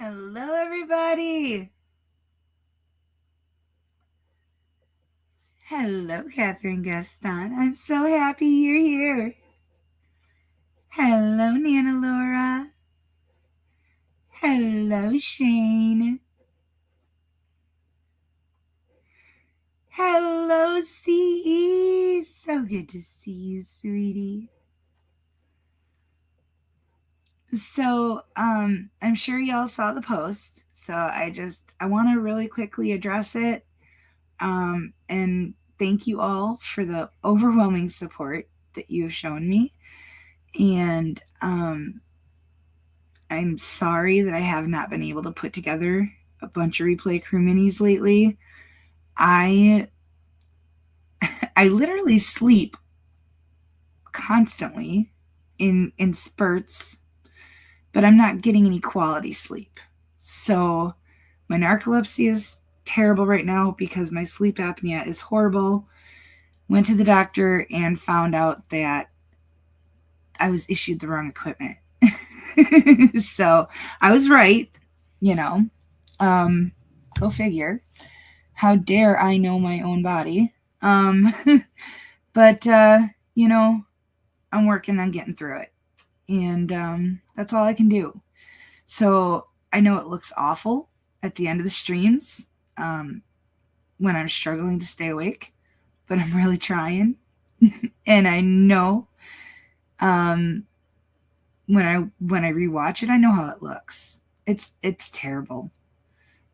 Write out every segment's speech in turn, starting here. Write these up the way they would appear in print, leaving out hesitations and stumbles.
Hello, everybody. Hello, Catherine Gaston. I'm so happy you're here. Hello, Nana Laura. Hello, Shane. Hello, CE. So good to see you, sweetie. So, I'm sure y'all saw the post. So I want to really quickly address it. And thank you all for the overwhelming support that you've shown me. And I'm sorry that I have not been able to put together a bunch of replay crew minis lately. I literally sleep constantly in spurts, but I'm not getting any quality sleep. So my narcolepsy is terrible right now because my sleep apnea is horrible. Went to the doctor and found out that I was issued the wrong equipment. So I was right, you know. Go figure. How dare I know my own body? Um, but I'm working on getting through it, and that's all I can do. So I know it looks awful at the end of the streams when I'm struggling to stay awake, but I'm really trying, and I know when I rewatch it, I know how it looks. It's terrible.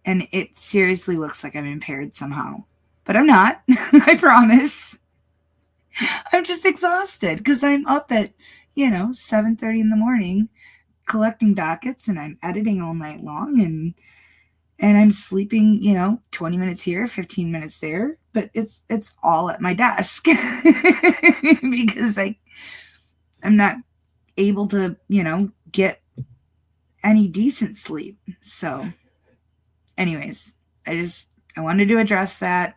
And it seriously looks like I'm impaired somehow. But I'm not. I promise. I'm just exhausted because I'm up at, 7:30 in the morning collecting dockets, and I'm editing all night long, and I'm sleeping, 20 minutes here, 15 minutes there, but it's all at my desk because I'm not able to, get any decent sleep. So anyways, I wanted to address that.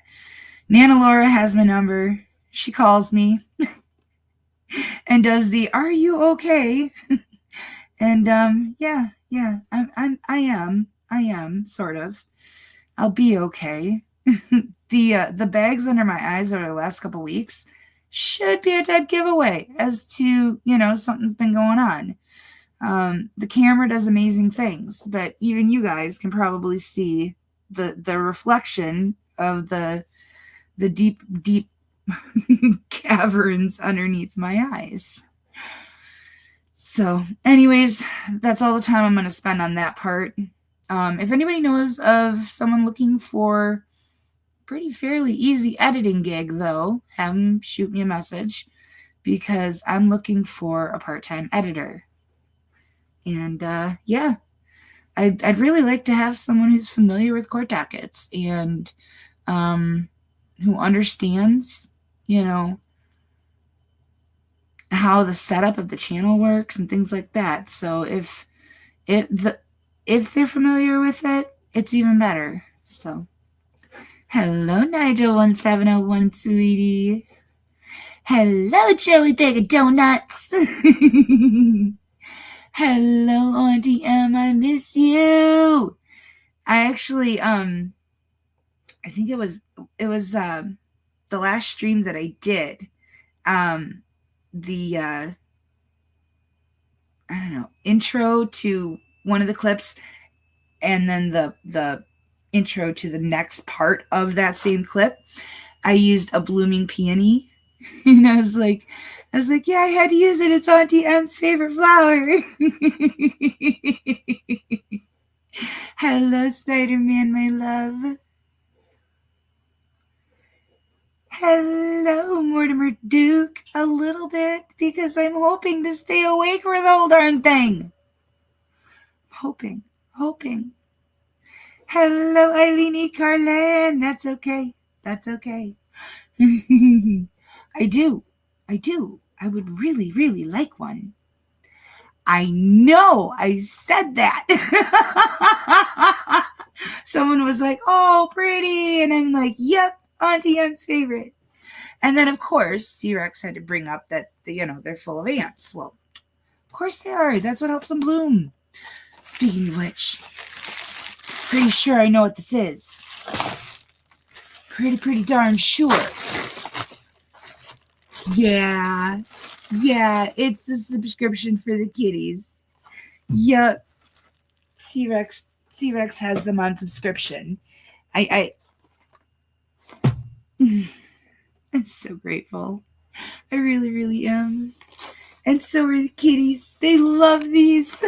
Nana Laura has my number. She calls me and does the "Are you okay?" And yeah, I am sort of. I'll be okay. The bags under my eyes over the last couple weeks should be a dead giveaway as to something's been going on. The camera does amazing things, but even you guys can probably see the reflection of the deep caverns underneath my eyes. So anyways, that's all the time I'm going to spend on that part. If anybody knows of someone looking for pretty fairly easy editing gig, though, have them shoot me a message because I'm looking for a part-time editor. And yeah, I'd really like to have someone who's familiar with court dockets and who understands, how the setup of the channel works and things like that. So if they're familiar with it, it's even better. So hello, Nigel1701, sweetie. Hello, Joey Bag of Donuts. Hello, Auntie M, I miss you. I actually, I think it was the last stream that I did. The I don't know, intro to one of the clips, and then the intro to the next part of that same clip. I used a blooming peony. And I was like, yeah, I had to use it. It's Auntie M's favorite flower. Hello, Spider-Man, my love. Hello, Mortimer Duke. A little bit, because I'm hoping to stay awake for the whole darn thing. Hoping. Hello, Eileen E. Carlin. That's okay. I do. I would really, really like one. I know I said that. Someone was like, "Oh, pretty." And I'm like, "Yep, Auntie M's favorite." And then, of course, C-Rex had to bring up that, they're full of ants. Well, of course they are. That's what helps them bloom. Speaking of which, Pretty sure I know what this is. Pretty darn sure. Yeah, it's the subscription for the kitties. Yep. C-Rex has them on subscription. I'm so grateful. I really am. And so are the kitties. They love these.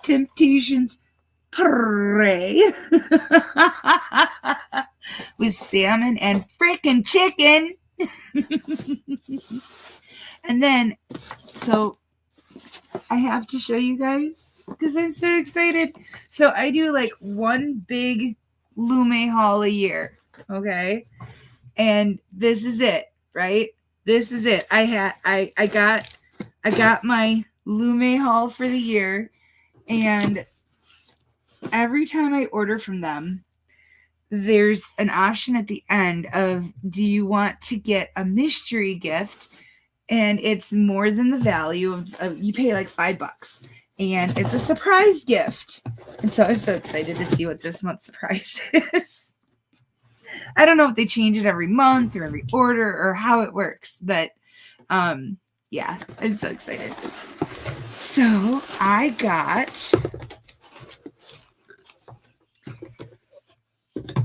Temptations Prey. With salmon and frickin' chicken. And then, so I have to show you guys because I'm so excited. So I do like one big Lume haul a year. Okay. And this is it, right? This is it. I got my Lume haul for the year, and every time I order from them, there's an option at the end of, do you want to get a mystery gift? And it's more than the value of you pay like $5, and it's a surprise gift. And so I'm so excited to see what this month's surprise is. I don't know if they change it every month or every order or how it works, but yeah, I'm so excited. So I got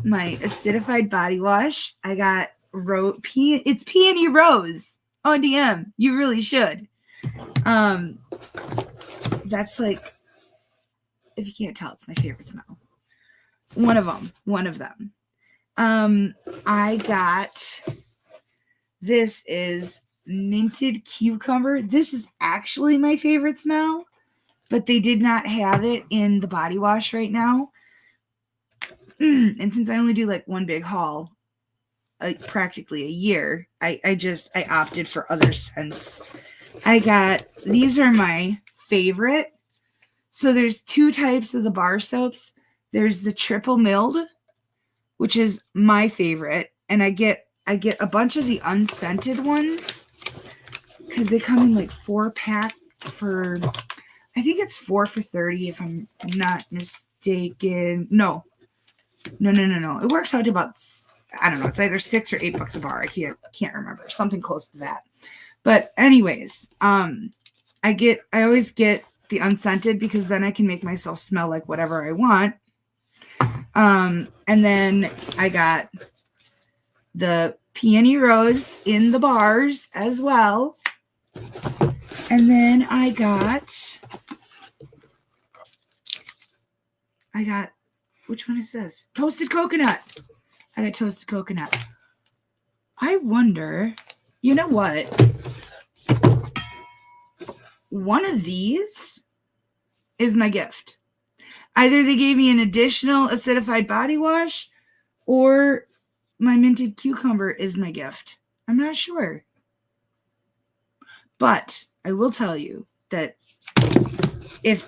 my acidified body wash. I got it's Peony Rose on DM. You really should. That's like, if you can't tell, it's my favorite smell. One of them. I got, this is minted cucumber. This is actually my favorite smell, but they did not have it in the body wash right now. And since I only do like one big haul, like practically a year, I opted for other scents. These are my favorite. So there's two types of the bar soaps. There's the triple milled, which is my favorite, and I get a bunch of the unscented ones because they come in like 4-pack for, I think it's 4 for $30 if I'm not mistaken. No. It works out to about, I don't know, it's either $6 or $8 a bar. I can't remember, something close to that. But anyways, I always get the unscented because then I can make myself smell like whatever I want. And then I got the Peony Rose in the bars as well. And then I got, which one is this? Toasted coconut. I got toasted coconut. I wonder, you know what? One of these is my gift. Either they gave me an additional acidified body wash or my minted cucumber is my gift. I'm not sure. But I will tell you that if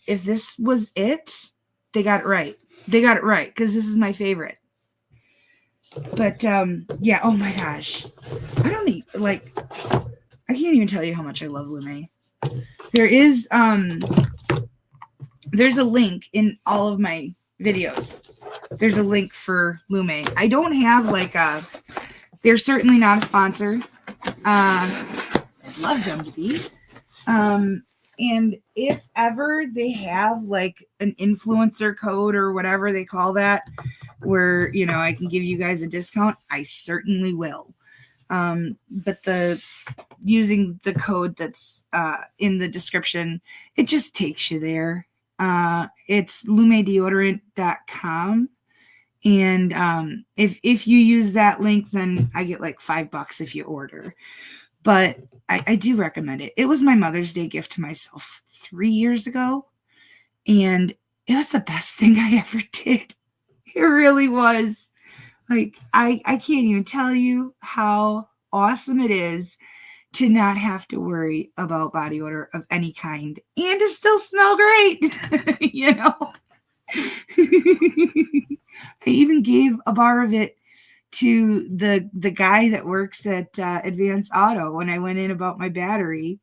this was it, they got it right. They got it right because this is my favorite. But yeah, oh my gosh. I can't even tell you how much I love Lume. There's a link in all of my videos. There's a link for Lume. I don't have they're certainly not a sponsor. I'd love them to be. And if ever they have like an influencer code or whatever they call that, where, I can give you guys a discount, I certainly will. But using the code that's in the description, it just takes you there. It's lumedeodorant.com. And if you use that link, then I get like $5 if you order. But I do recommend it. It was my Mother's Day gift to myself 3 years ago. And it was the best thing I ever did. It really was. Like, I can't even tell you how awesome it is to not have to worry about body odor of any kind and to still smell great. I even gave a bar of it to the guy that works at Advanced Auto when I went in about my battery.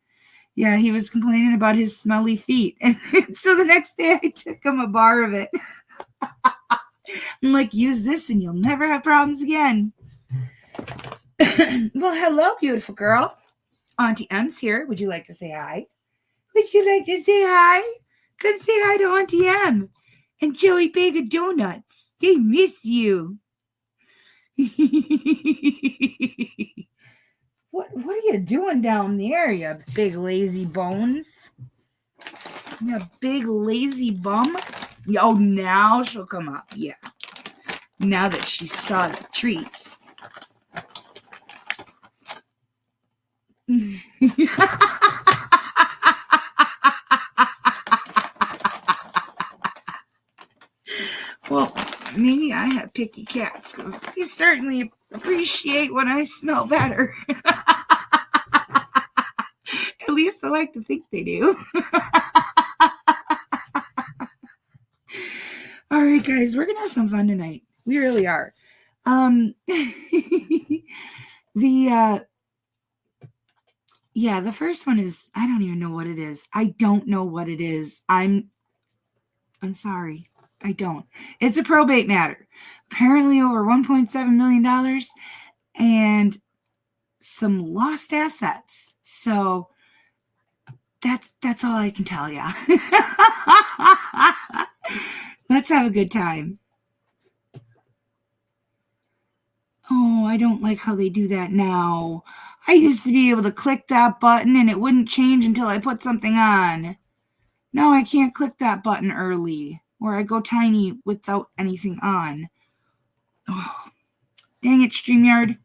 Yeah, he was complaining about his smelly feet. And so the next day I took him a bar of it. I'm like, use this and you'll never have problems again. Well, hello, beautiful girl. Auntie M's here. Would you like to say hi? Would you like to say hi? Come say hi to Auntie M and Joey Bag of Donuts. They miss you. What are you doing down there, you big lazy bones? You big lazy bum? Oh, now she'll come up. Yeah. Now that she saw the treats. Well, maybe I have picky cats because they certainly appreciate when I smell better. At least I like to think they do. All right, guys, we're gonna have some fun tonight. We really are. The first one is, I don't even know what it is. I don't know what it is. I'm sorry. I don't. It's a probate matter. Apparently over $1.7 million and some lost assets. So that's all I can tell ya. Let's have a good time. Oh, I don't like how they do that now. I used to be able to click that button and it wouldn't change until I put something on. Now I can't click that button early, or I go tiny without anything on. Oh, dang it, StreamYard.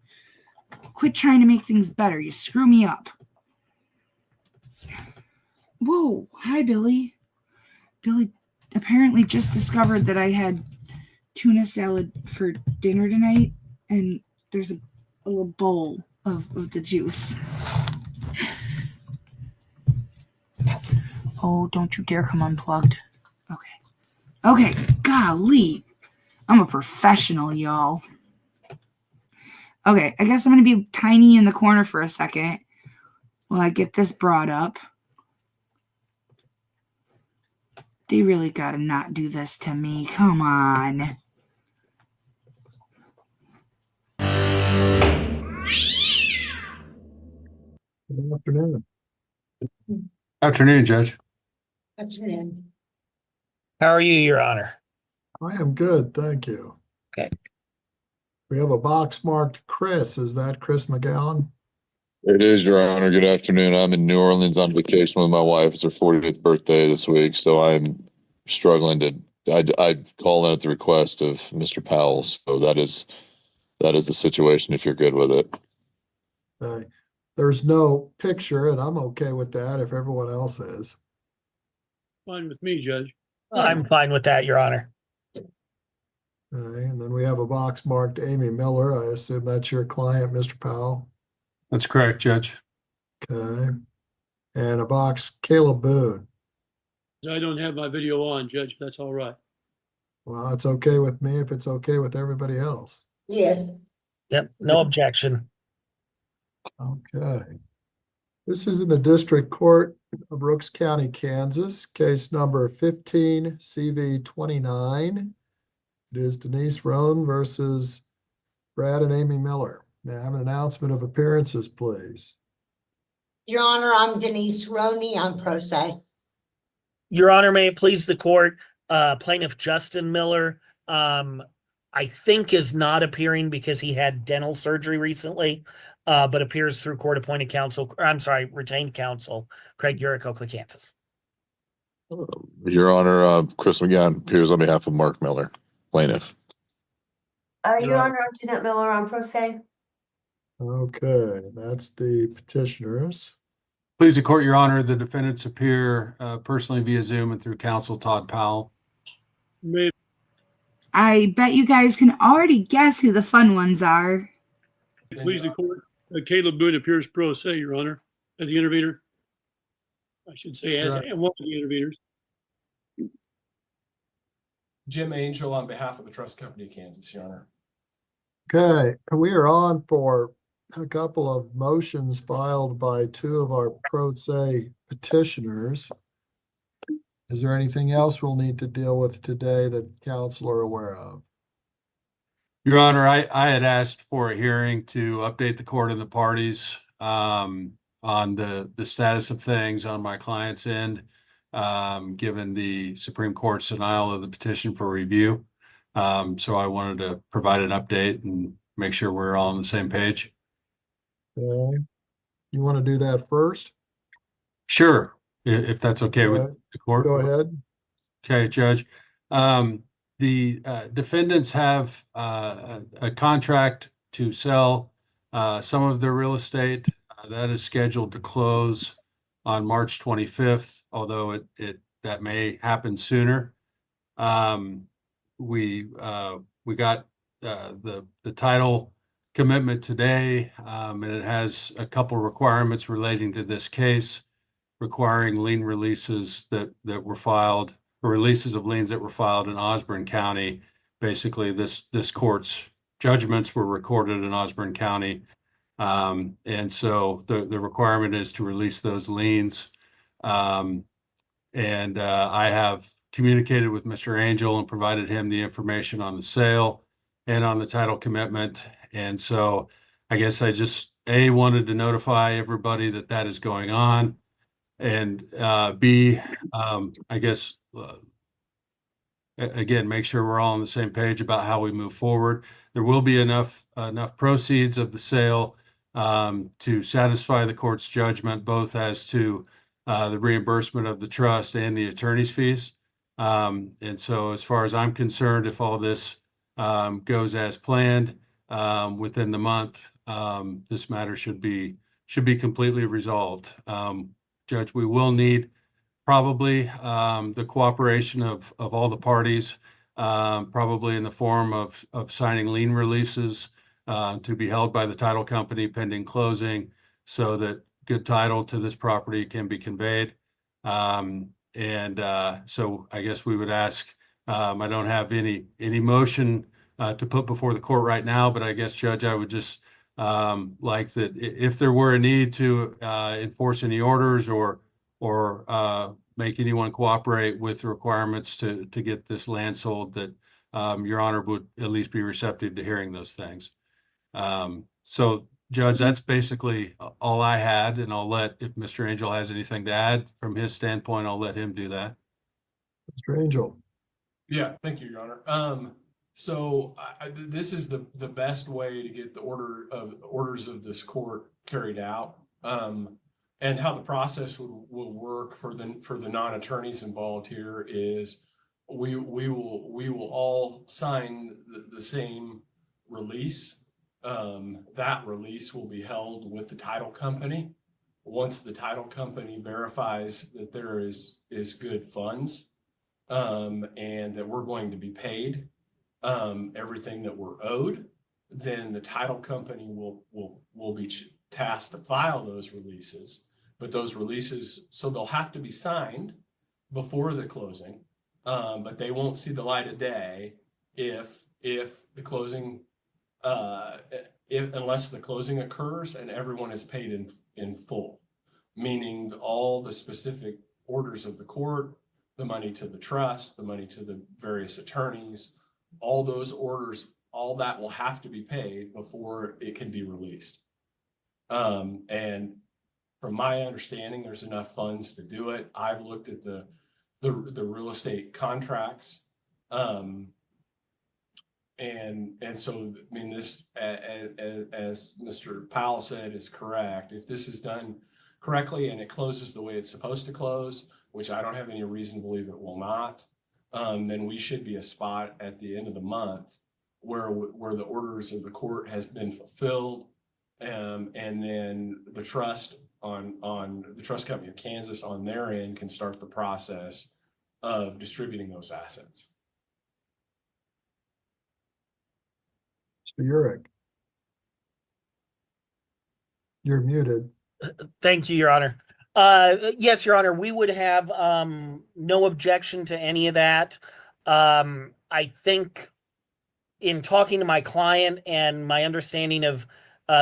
Quit trying to make things better. You screw me up. Whoa, hi, Billy. Billy apparently just discovered that I had tuna salad for dinner tonight, and there's a little bowl of the juice. Oh, don't you dare come unplugged. Okay, golly. I'm a professional, y'all. Okay, I guess I'm going to be tiny in the corner for a second while I get this brought up. They really got to not do this to me. Come on. Good afternoon. Afternoon, Judge. Afternoon. How are you, Your Honor? I am good, thank you. Okay. We have a box marked Chris. Is that Chris McGowan? It is, Your Honor. Good afternoon. I'm in New Orleans on vacation with my wife. It's her 40th birthday this week, so I'm struggling to. I call in at the request of Mr. Powell, so that is the situation. If you're good with it. There's no picture, and I'm okay with that if everyone else is. Fine with me, Judge. I'm fine with that, Your Honor. Okay, and then we have a box marked Amy Miller. I assume that's your client, Mr. Powell. That's correct, Judge. Okay. And a box Caleb Boone. I don't have my video on, Judge. That's all right. Well, it's okay with me if it's okay with everybody else. Yes. Yep, no objection. Okay. This is in the District Court of Brooks County, Kansas, case number 15 CV 29. It is Denise Roan versus Brad and Amy Miller. May I have an announcement of appearances, please? Your Honor, I'm Denise Roney. I'm pro se. Your Honor, may it please the court, plaintiff Justin Miller, I think is not appearing because he had dental surgery recently, but appears through court-appointed counsel, retained counsel, Craig Urick, Oakley, Kansas. Your Honor, Chris McGowan appears on behalf of Mark Miller, plaintiff. Your Honor, I'm Jeanette Miller. I'm pro se. Okay, that's the petitioners. Please the court, Your Honor, the defendants appear personally via Zoom and through counsel Todd Powell. May I bet you guys can already guess who the fun ones are. it please the court. Caleb Boone appears pro se, Your Honor, as the intervener. I should say as Right. one of the interveners. Jim Angel on behalf of the Trust Company of Kansas, Your Honor. Okay, we are on for a couple of motions filed by two of our pro se petitioners. Is there anything else we'll need to deal with today that council are aware of? Your Honor, I had asked for a hearing to update the court and the parties on the status of things on my client's end, given the Supreme Court's denial of the petition for review. So I wanted to provide an update and make sure we're all on the same page. Okay. You want to do that first? Sure, if that's okay Go with ahead. the court. Go ahead. Okay, Judge. The defendants have a contract to sell some of their real estate. That is scheduled to close on March 25th, although that may happen sooner. We got the title commitment today, and it has a couple requirements relating to this case, requiring lien releases that were filed, or releases of liens that were filed in Osborne County. Basically, this court's judgments were recorded in Osborne County. And so the requirement is to release those liens. I have communicated with Mr. Angel and provided him the information on the sale and on the title commitment. And so I guess I just, A, wanted to notify everybody that that is going on. And B, I guess, again, make sure we're all on the same page about how we move forward. There will be enough proceeds of the sale to satisfy the court's judgment, both as to the reimbursement of the trust and the attorney's fees. And so as far as I'm concerned, if all this goes as planned within the month, this matter should be completely resolved. Judge, we will need probably the cooperation of all the parties, probably in the form of signing lien releases to be held by the title company pending closing, so that good title to this property can be conveyed. So I guess we would ask, I don't have any motion to put before the court right now, but I guess, Judge, I would just like that if there were a need to enforce any orders or make anyone cooperate with the requirements to get this land sold, that Your Honor would at least be receptive to hearing those things. So, Judge, that's basically all I had, and I'll let, if Mr. Angel has anything to add from his standpoint, I'll let him do that. Mr. Angel. Yeah, thank you, Your Honor. So this is the best way to get the orders of this court carried out. And how the process will work for the non-attorneys involved here is we will all sign the same release. That release will be held with the title company. Once the title company verifies that there is good funds, and that we're going to be paid everything that we're owed, then the title company will be tasked to file those releases. But those releases, so they'll have to be signed before the closing, but they won't see the light of day if the closing, unless the closing occurs and everyone is paid in full, meaning all the specific orders of the court, the money to the trust, the money to the various attorneys, all those orders, all that will have to be paid before it can be released. And from my understanding, there's enough funds to do it. I've looked at the real estate contracts. And so, I mean, this, as Mr. Powell said, is correct. If this is done correctly and it closes the way it's supposed to close, which I don't have any reason to believe it will not, then we should be a spot at the end of the month where the orders of the court has been fulfilled, and then the trust on the Trust Company of Kansas on their end can start the process of distributing those assets. Mr. Urich. You're muted. Thank you, Your Honor. Yes, Your Honor, we would have no objection to any of that. I think in talking to my client and my understanding of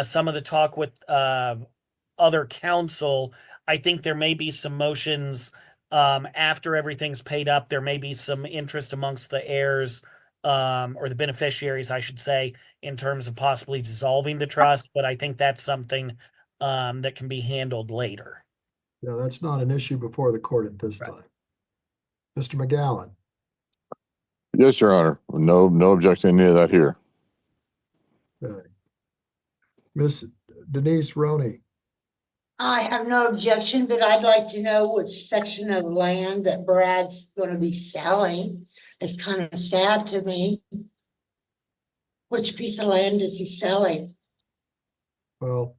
some of the talk with other counsel, I think there may be some motions after everything's paid up. There may be some interest amongst the heirs or the beneficiaries, I should say, in terms of possibly dissolving the trust. But I think that's something that can be handled later. Yeah, that's not an issue before the court at this time. Mr. McGowan, Yes, Your Honor. No objection to any of that here. okay. Miss Denise Roney, I have no objection, but I'd like to know which section of land that Brad's gonna be selling. It's kind of sad to me. Which piece of land is he selling? well,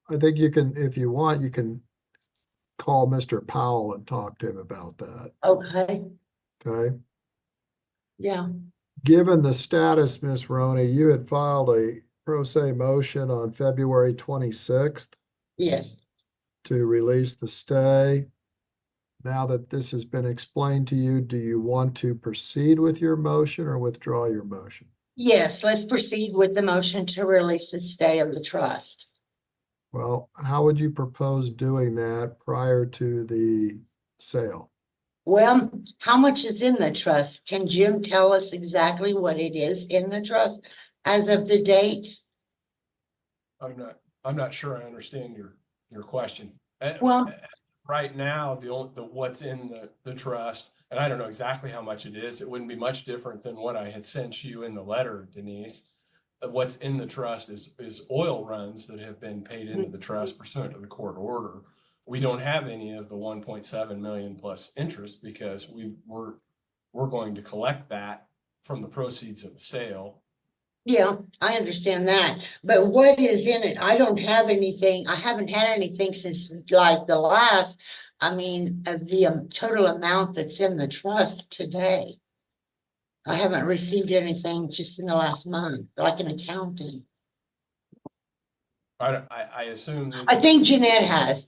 I think you can, if you want, you can call Mr. Powell and talk to him about that, Okay, okay? yeah, Given the status, Miss Roney, you had filed a pro se motion on February 26th yes. to release the stay. Now that this has been explained to you, do you want to proceed with your motion or withdraw your motion? Yes, let's proceed with the motion to release the stay of the trust. Well, how would you propose doing that prior to the sale? Well, how much is in the trust? Can Jim tell us exactly what it is in the trust as of the date? I'm not sure I understand your question. Well- Right now, the what's in the trust, and I don't know exactly how much it is. It wouldn't be much different than what I had sent you in the letter, Denise. What's in the trust is oil runs that have been paid into the trust pursuant to the court order. We don't have any of the 1.7 million plus interest because we're going to collect that from the proceeds of the sale. Yeah, I understand that, but what is in it? I don't have anything. I haven't had anything since like the last, of the total amount that's in the trust today. I haven't received anything just in the last month, like an accounting. I assume that. I think Jeanette has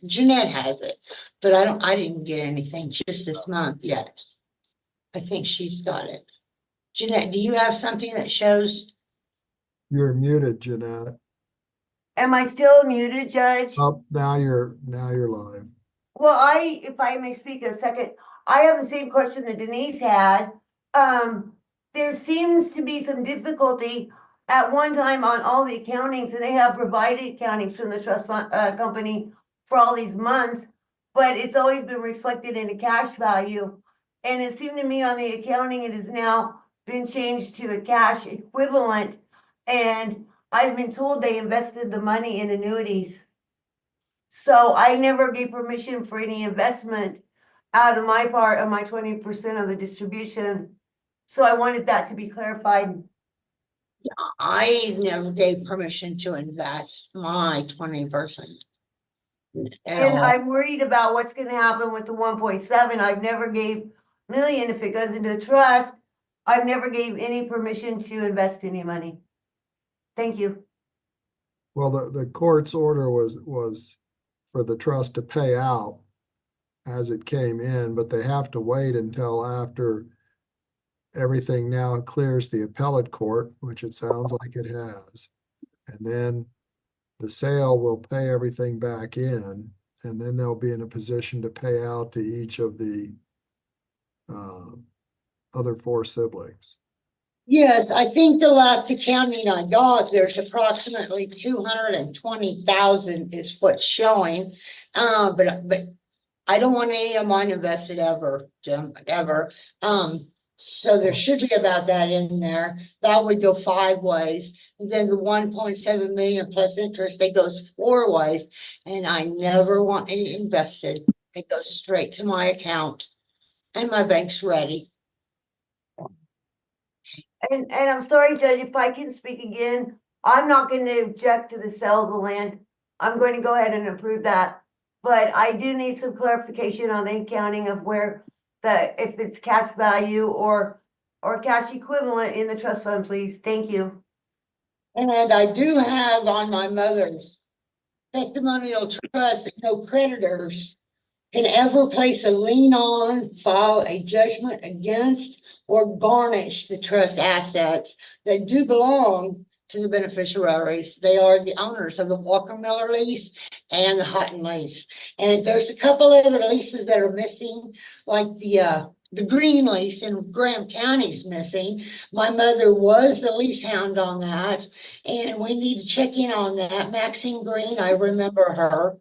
it, but I didn't get anything just this month yet. I think she's got it. Jeanette, do you have something that shows? You're muted, Jeanette. Am I still muted, Judge? Oh, now you're live. Well, if I may speak a second, I have the same question that Denise had. There seems to be some difficulty at one time on all the accountings, and they have provided accountings from the trust fund, company for all these months, but it's always been reflected in a cash value. And it seemed to me on the accounting, it has now been changed to a cash equivalent. And I've been told they invested the money in annuities. So I never gave permission for any investment out of my part of my 20% of the distribution. So I wanted that to be clarified. I never gave permission to invest my 20%. And I'm worried about what's gonna happen with the 1.7. I've never gave million if it goes into a trust. I've never gave any permission to invest any money. Thank you. Well, the court's order was for the trust to pay out as it came in, but they have to wait until after everything now clears the appellate court, which it sounds like it has. And then the sale will pay everything back in, and then they'll be in a position to pay out to each of the other 4 siblings. Yes, I think the last accounting I got, there's approximately 220,000 is what's showing. But I don't want any of mine invested ever, Jim, ever. So there should be about that in there. That would go 5 ways. And then the 1.7 million plus interest, it goes 4 ways. And I never want any invested. It goes straight to my account and my bank's ready. And I'm sorry, Judge, if I can speak again, I'm not going to object to the sale of the land. I'm going to go ahead and approve that. But I do need some clarification on the accounting of where if it's cash value or cash equivalent in the trust fund, please. Thank you. And I do have on my mother's testimonial trust that no creditors can ever place a lien on, file a judgment against, or garnish the trust assets that do belong to the beneficiaries. They are the owners of the Walker Miller lease and the Houghton lease. And there's a couple of the leases that are missing, like the Green lease in Graham County is missing. My mother was the lease hound on that, and we need to check in on that. Maxine Green, I remember her.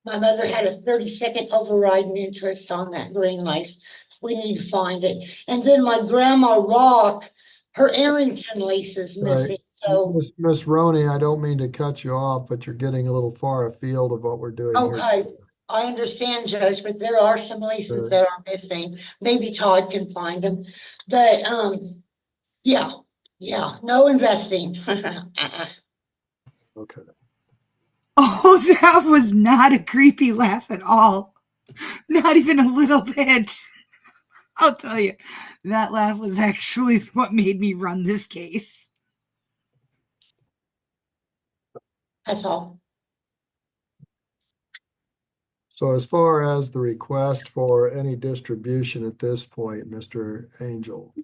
My mother had a 30-second overriding interest on that Green lease. We need to find it. And then my grandma Rock, her Arrington lease is Right. missing. So, Miss Roney, I don't mean to cut you off, but you're getting a little far afield of what we're doing here. okay, I understand, Judge, but there are some leases Okay. that are missing. Maybe Todd can find them. But, yeah, no investing. Okay. Oh, that was not a creepy laugh at all. Not even a little bit. I'll tell you, that laugh was actually what made me run this case. That's all. So as far as the request for any distribution at this point, Mr. Angel,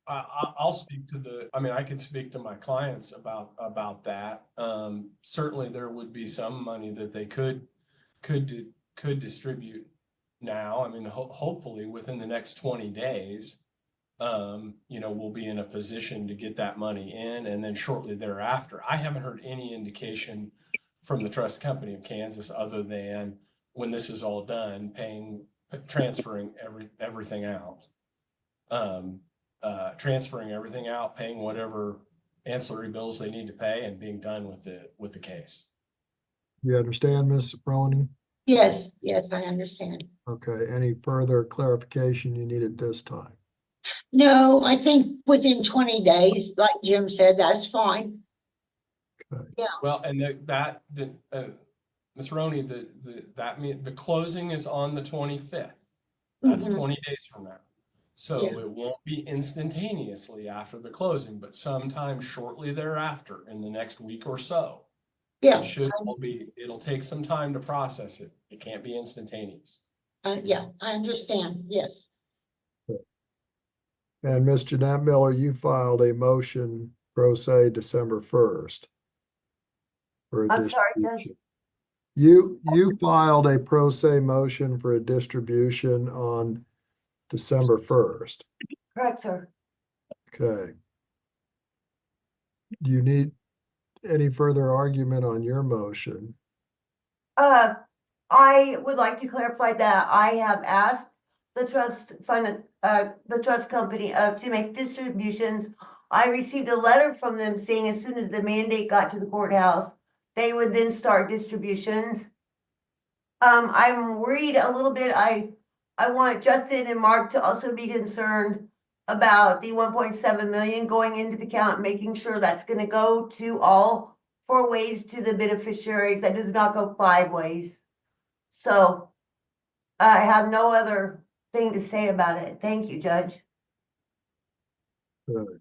I'll speak to I can speak to my clients about that. Certainly there would be some money that they could distribute now. I mean, hopefully within the next 20 days, we'll be in a position to get that money in, and then shortly thereafter. I haven't heard any indication from the Trust Company of Kansas other than when this is all done, transferring everything out. Transferring everything out, paying whatever ancillary bills they need to pay, and being done with the case. you understand, Ms. Roney? Yes, I understand. Okay, any further clarification you need at this time? No, I think within 20 days, like Jim said, that's fine. Okay. Yeah, Well, and Ms. Roney, that means the closing is on the 25th. That's Mhm. 20 days from now. So Yeah. it won't be instantaneously after the closing, but sometime shortly thereafter in the next week or so. yeah, It'll take some time to process it. It can't be instantaneous. yeah, I understand, yes. And Ms. Jeanette Miller, you filed a motion pro se December 1st. For a I'm sorry, Judge. distribution. You filed a pro se motion for a distribution on December 1st. Correct, sir. Okay. Do you need any further argument on your motion? I would like to clarify that I have asked the trust fund, the trust company to make distributions. I received a letter from them saying as soon as the mandate got to the courthouse, they would then start distributions. I'm worried a little bit. I want Justin and Mark to also be concerned about the 1.7 million going into the account, making sure that's gonna go to all 4 ways to the beneficiaries. That does not go 5 ways. So I have no other thing to say about it. Thank you, Judge. Good.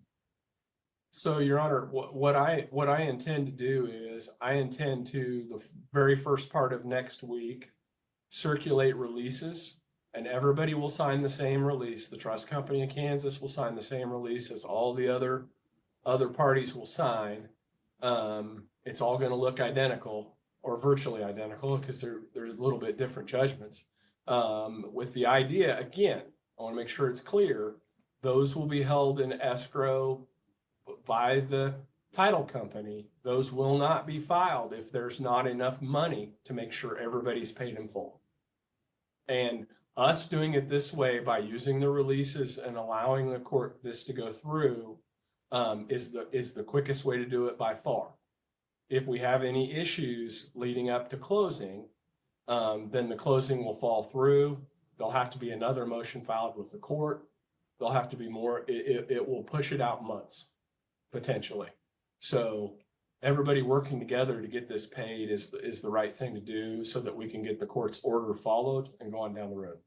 So, Your Honor, what I intend to do is I intend to, the very first part of next week, circulate releases, and everybody will sign the same release. The Trust Company of Kansas will sign the same release as all the other parties will sign. It's all going to look identical or virtually identical because there's a little bit different judgments. With the idea, again, I want to make sure it's clear, those will be held in escrow by the title company. Those will not be filed if there's not enough money to make sure everybody's paid in full. And us doing it this way by using the releases and allowing the court this to go through is the quickest way to do it by far. If we have any issues leading up to closing, then the closing will fall through. There'll have to be another motion filed with the court. There'll have to be more. It will push it out months, potentially. So everybody working together to get this paid is the right thing to do so that we can get the court's order followed and go on down the road.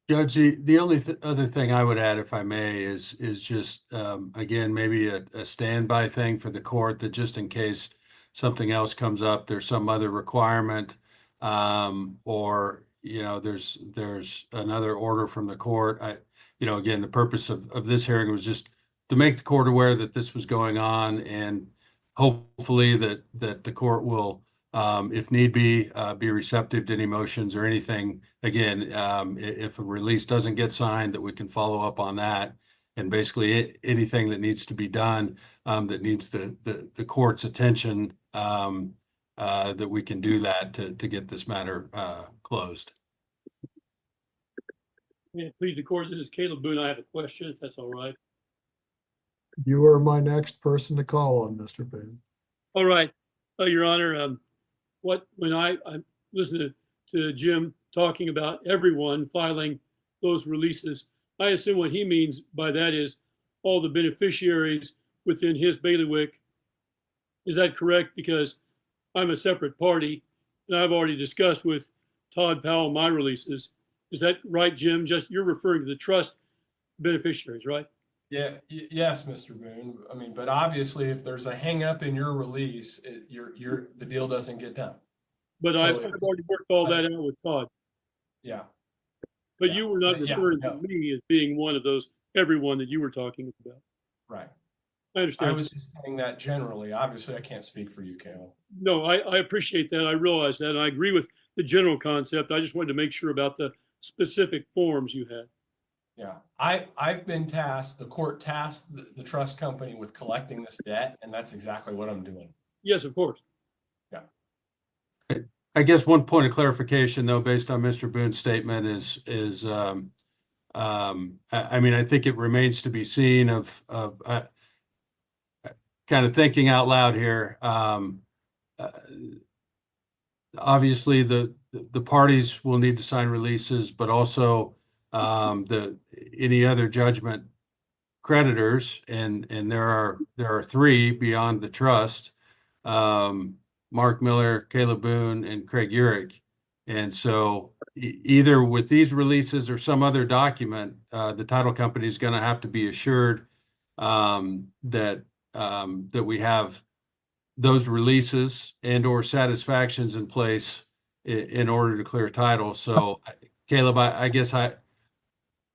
Judge, the only other thing I would add, if I may, is just, again, maybe a standby thing for the court that just in case something else comes up, there's some other requirement, or, there's another order from the court. Again, the purpose of this hearing was just make the court aware that this was going on, and hopefully that the court will, if need be receptive to any motions or anything. Again, if a release doesn't get signed, that we can follow up on that, and basically anything that needs to be done that needs the court's attention, that we can do that to get this matter closed. Yeah, please, the court, this is Caleb Boone. I have a question, if that's all right. You are my next person to call on, Mr. Boone. All right, Your Honor, when I listened to Jim talking about everyone filing those releases, I assume what he means by that is all the beneficiaries within his bailiwick. Is that correct? Because I'm a separate party, and I've already discussed with Todd Powell my releases. Is that right, Jim? Just you're referring to the trust beneficiaries, right? Yeah, yes, Mr. Boone. I mean, but obviously if there's a hang up in your release, the deal doesn't get done. But So I've already worked all that out with Todd. Yeah. But Yeah, you were not yeah, referring no. to me as being one of those, everyone that you were talking about. Right. I understand. I was just saying that generally. Obviously, I can't speak for you, Caleb. No, I appreciate that. I realize that. And I agree with the general concept. I just wanted to make sure about the specific forms you had. Yeah, I've been tasked, the court tasked the trust company with collecting this debt, and that's exactly what I'm doing. Yes, of course. I guess one point of clarification, though, based on Mr. Boone's statement is I mean, I think it remains to be seen of kind of thinking out loud here. Obviously, the parties will need to sign releases, but also any other judgment creditors, and there are three beyond the trust. Mark Miller, Caleb Boone, and Craig Urich. And so either with these releases or some other document, the title company is going to have to be assured that we have those releases and or satisfactions in place in order to clear title. So Caleb, I guess I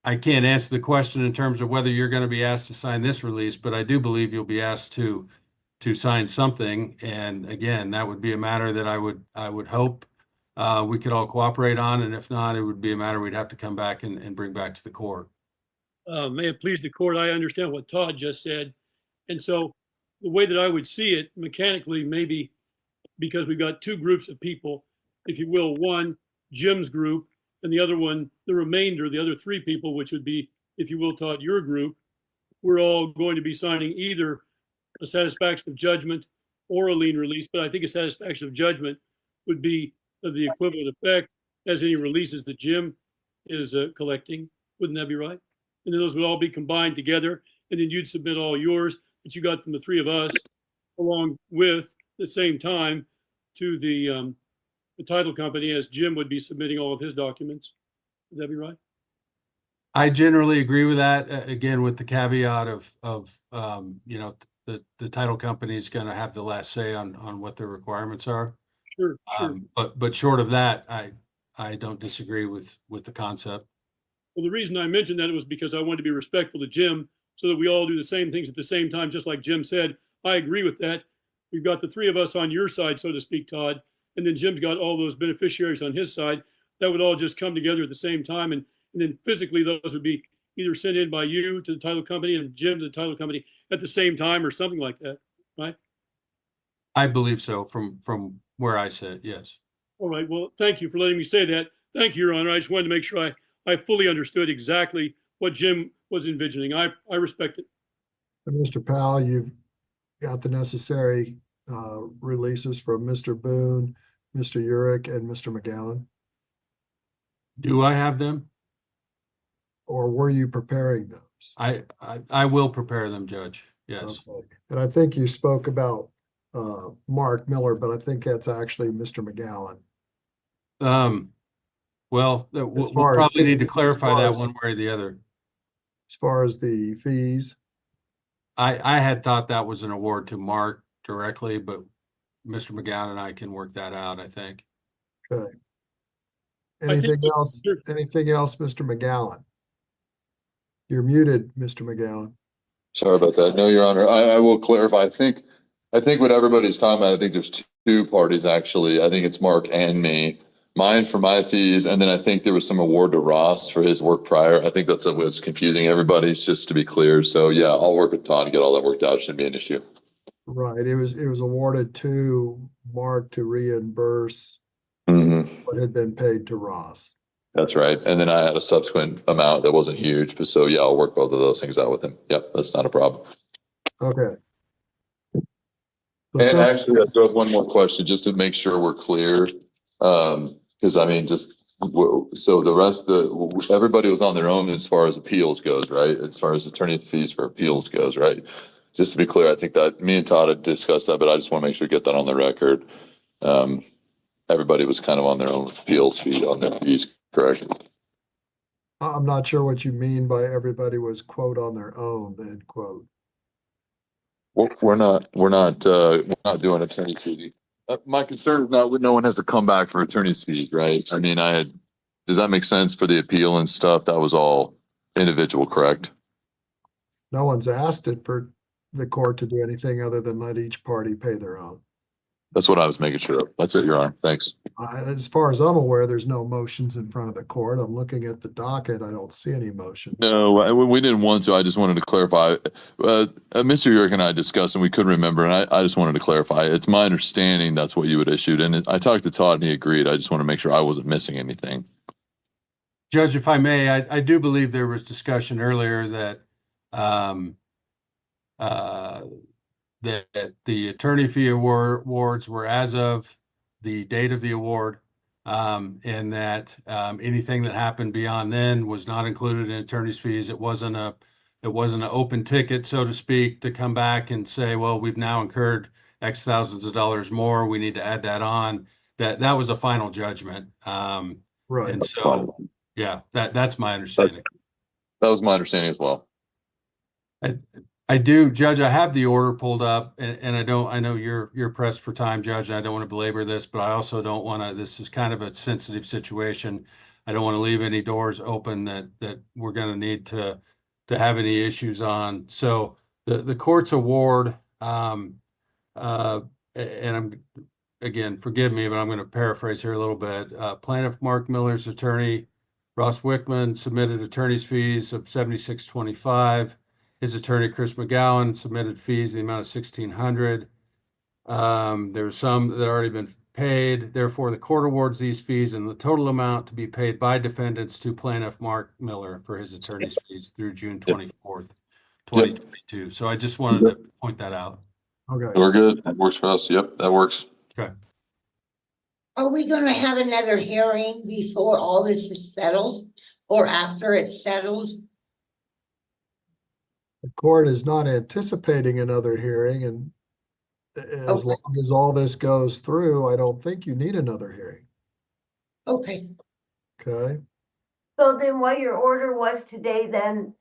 can't answer the question in terms of whether you're going to be asked to sign this release, but I do believe you'll be asked to sign something. And again, that would be a matter that I would hope we could all cooperate on. And if not, it would be a matter we'd have to come back and bring back to the court. May it please the court, I understand what Todd just said. And so the way that I would see it mechanically, maybe because we've got two groups of people, if you will, one, Jim's group, and the other one, the remainder, the other three people, which would be, if you will, Todd, your group, we're all going to be signing either a satisfaction of judgment or a lien release, but I think a satisfaction of judgment would be of the equivalent effect as any releases that Jim is collecting. Wouldn't that be right? And then those would all be combined together, and then you'd submit all yours that you got from the three of us, along with at the same time to the title company, as Jim would be submitting all of his documents. Would that be right? I generally agree with that. Again, with the caveat of you know, the title company is going to have the last say on what their requirements are. Sure, sure. But short of that, I don't disagree with the concept. Well, the reason I mentioned that was because I wanted to be respectful to Jim so that we all do the same things at the same time, just like Jim said. I agree with that. We've got the three of us on your side, so to speak, Todd, and then Jim's got all those beneficiaries on his side. That would all just come together at the same time, and then physically those would be either sent in by you to the title company and Jim to the title company at the same time or something like that, right? I believe so from where I sit, yes. All right, well, thank you for letting me say that. Thank you, Your Honor. I just wanted to make sure I fully understood exactly what Jim was envisioning. I respect it. And Mr. Powell, you've got the necessary releases from Mr. Boone, Mr. Urich, and Mr. McGowan? Do I have them? Or were you preparing those? I will prepare them, Judge. Yes. Okay. And I think you spoke about Mark Miller, but I think that's actually Mr. McGowan. Well, we'll probably need to clarify that one way or the other. As far as the fees? I had thought that was an award to Mark directly, but Mr. McGowan and I can work that out, I think. Okay. Anything else? Anything else, Mr. McGowan? You're muted, Mr. McGowan. Sorry about that. No, Your Honor, I will clarify. I think what everybody's talking about, I think there's two parties actually. I think it's Mark and me. Mine for my fees, and then I think there was some award to Ross for his work prior. I think that's what's confusing everybody, just to be clear. So yeah, I'll work with Todd to get all that worked out. Shouldn't be an issue. Right, it was awarded to Mark to reimburse Mhm. what had been paid to Ross. That's right. And then I had a subsequent amount that wasn't huge, but so yeah, I'll work both of those things out with him. Yep, that's not a problem. Okay. And actually, I do have one more question just to make sure we're clear. Because I mean, so the rest of everybody was on their own as far as appeals goes, right? As far as attorney fees for appeals goes, right? Just to be clear, I think that me and Todd had discussed that, but I just want to make sure we get that on the record. Everybody was kind of on their own appeals fee on their fees, correct? I'm not sure what you mean by everybody was quote on their own, end quote. We're not doing attorney's fees. My concern is not no one has to come back for attorney's fees, right? I mean, does that make sense for the appeal and stuff? That was all individual, correct? No one's asked it for the court to do anything other than let each party pay their own. That's what I was making sure of. That's it, Your Honor. Thanks. As far as I'm aware, there's no motions in front of the court. I'm looking at the docket. I don't see any motions. No, we didn't want to. I just wanted to clarify. Mr. Yerk and I discussed, and we couldn't remember, and I just wanted to clarify. It's my understanding that's what you had issued, and I talked to Todd, and he agreed. I just want to make sure I wasn't missing anything. Judge, if I may, I do believe there was discussion earlier that that the attorney fee awards were as of the date of the award, and that anything that happened beyond then was not included in attorney's fees. It wasn't an open ticket, so to speak, to come back and say, well, we've now incurred X thousands of dollars more. We need to add that on. That was a final judgment. Right. And so, yeah, that's my understanding. That was my understanding as well. I do, Judge, I have the order pulled up, and I know you're pressed for time, Judge, and I don't want to belabor this, but I also don't want to, this is kind of a sensitive situation. I don't want to leave any doors open that we're going to need to have any issues on. So the court's award, and I'm, again, forgive me, but I'm going to paraphrase here a little bit. Plaintiff Mark Miller's attorney, Ross Wickman, submitted attorney's fees of $76.25. His attorney, Chris McGowan, submitted fees in the amount of $1,600. There were some that had already been paid. Therefore, the court awards these fees in the total amount to be paid by defendants to plaintiff Mark Miller for his attorney's fees through June 24th, 2022. So I just wanted to point that out. Okay. We're good. That works for us. Yep, that works. Okay. Are we gonna have another hearing before all this is settled or after it's settled? The court is not anticipating another hearing, and as long as all this goes through, I don't think you need another hearing. Okay, Okay. So then what your order was today, then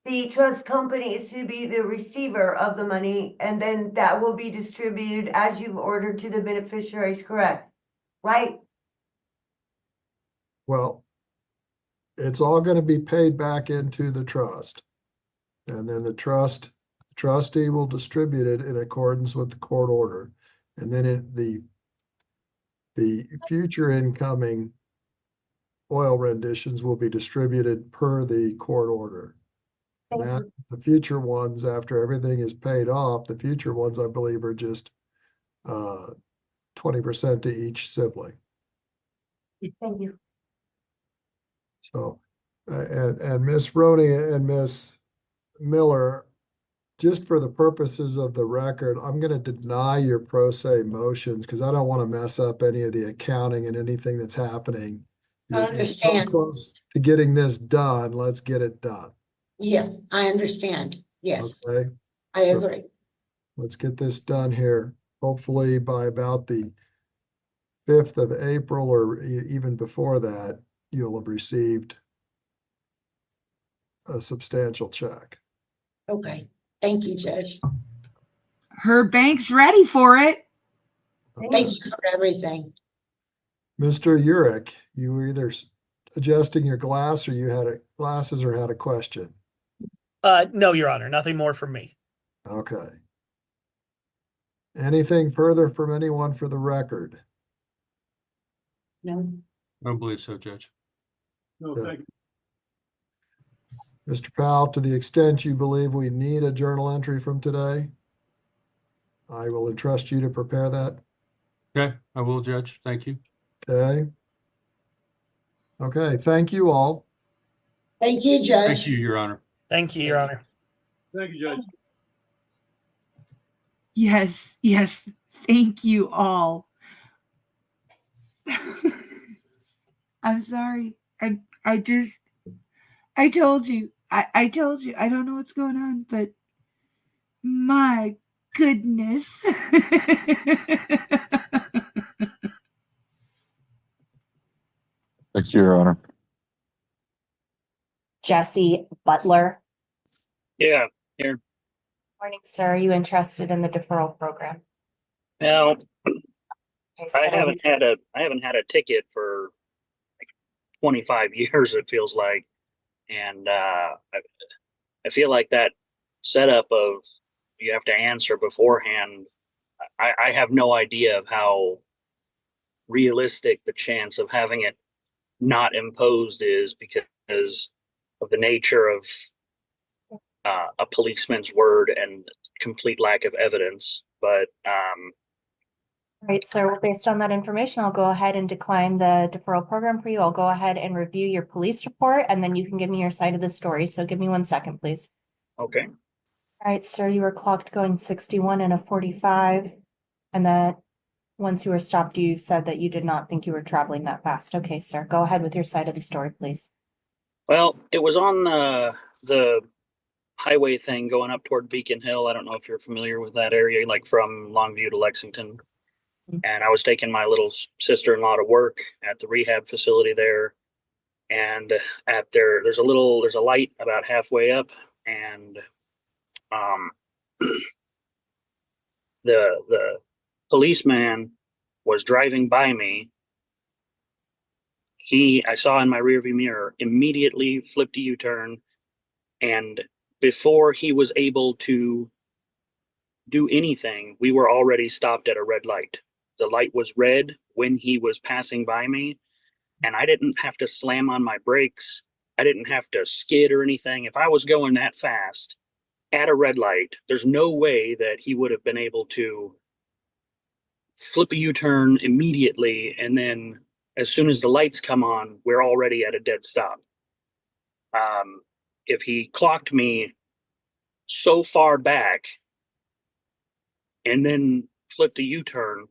the trust company is to be the receiver of the money, and then that will be distributed as you've ordered to the beneficiaries, correct? Right? Well, it's all going to be paid back into the trust. And then the trustee will distribute it in accordance with the court order. And then the future incoming oil renditions will be distributed per the court order. And that, the future ones, after everything is paid off, the future ones, I believe, are just 20% to each sibling. Thank you. So, and Miss Roney and Miss Miller, just for the purposes of the record, I'm going to deny your pro se motions because I don't want to mess up any of the accounting and anything that's happening. I You're so understand. close to getting this done. Let's get it done. yeah, I understand. Yes, Okay. I So agree. let's get this done here. Hopefully by about the 5th of April or even before that, you'll have received a substantial check. Okay, thank you, Judge. Her bank's ready for it. Thank you for everything. Mr. Urich, you were either adjusting your glass or you had glasses or had a question. No, Your Honor, nothing more from me. Okay. Anything further from anyone for the record? No. I don't believe so, Judge. No, Yeah. thank you. Mr. Powell, to the extent you believe we need a journal entry from today, I will entrust you to prepare that. Okay, I will, Judge. Thank you. Okay. Okay, thank you all. Thank you, Judge. Thank you, Your Honor. Thank you, Your Honor. Thank you, Judge. Yes, yes. Thank you all. I'm sorry. I told you. I told you. I don't know what's going on, but my goodness. Thank you, Your Honor. Jesse Butler. Yeah, here. Morning, sir. Are you interested in the deferral program? Now, Okay, I so haven't had a ticket for like 25 years, it feels like. And I feel like that setup of you have to answer beforehand. I have no idea of how realistic the chance of having it not imposed is because of the nature of a policeman's word and complete lack of evidence. But right, sir, well, based on that information, I'll go ahead and decline the deferral program for you. I'll go ahead and review your police report, and then you can give me your side of the story. So give me 1 second, please. okay. All right, sir, you were clocked going 61 and a 45, and that once you were stopped, you said that you did not think you were traveling that fast. Okay, sir, go ahead with your side of the story, please. Well, it was on the highway thing going up toward Beacon Hill. I don't know if you're familiar with that area, like from Longview to Lexington. And I was taking my little sister-in-law to work at the rehab facility there. And there's a light about halfway up, and the policeman was driving by me. I saw in my rearview mirror, immediately flipped a U-turn, and before he was able to do anything, we were already stopped at a red light. The light was red when he was passing by me, and I didn't have to slam on my brakes. I didn't have to skid or anything. If I was going that fast at a red light, there's no way that he would have been able to flip a U-turn immediately, and then as soon as the lights come on, we're already at a dead stop. If he clocked me so far back and then flipped a U-turn,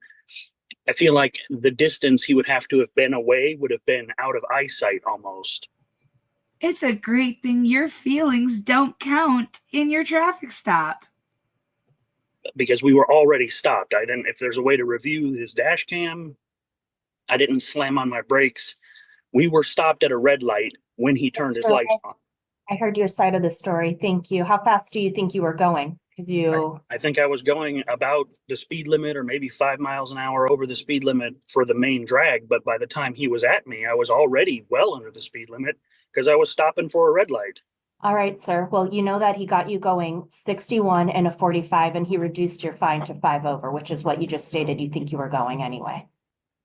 I feel like the distance he would have to have been away would have been out of eyesight almost. It's a great thing your feelings don't count in your traffic stop. Because we were already stopped. If there's a way to review his dash cam, I didn't slam on my brakes. We were stopped at a red light when he turned his lights on. I heard your side of the story. Thank you. How fast do you think you were going? I think I was going about the speed limit, or maybe 5 miles an hour over the speed limit for the main drag. But by the time he was at me, I was already well under the speed limit because I was stopping for a red light. All right, sir. Well, you know that he got you going 61 and a 45, and he reduced your fine to 5 over, which is what you just stated you think you were going anyway.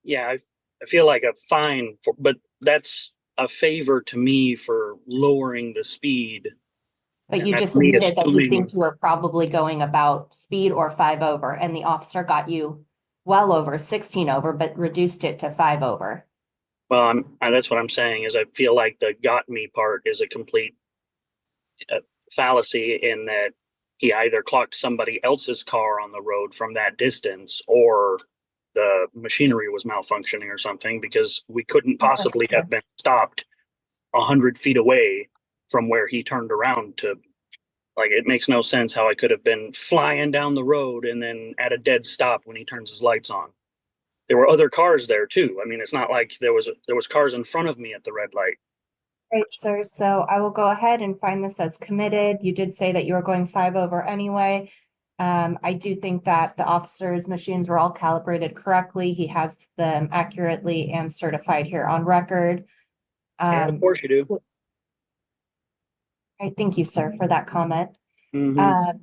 Yeah, I feel like a fine, but that's a favor to me for lowering the speed. But And you that's just me admitted that you assuming- think you were probably going about speed or 5 over, and the officer got you well over 16 over, but reduced it to 5 over. Well, that's what I'm saying is I feel like the got me part is a complete fallacy in that he either clocked somebody else's car on the road from that distance, or the machinery was malfunctioning or something, because we couldn't possibly have been stopped 100 feet away from where he turned around to. Like, it makes no sense how I could have been flying down the road and then at a dead stop when he turns his lights on. There were other cars there too. I mean, it's not like there was cars in front of me at the red light. Right, sir. So I will go ahead and find this as committed. You did say that you were going 5 over anyway. I do think that the officer's machines were all calibrated correctly. He has them accurately and certified here on record. And of course you do. All right, thank you, sir, for that comment. Mhm.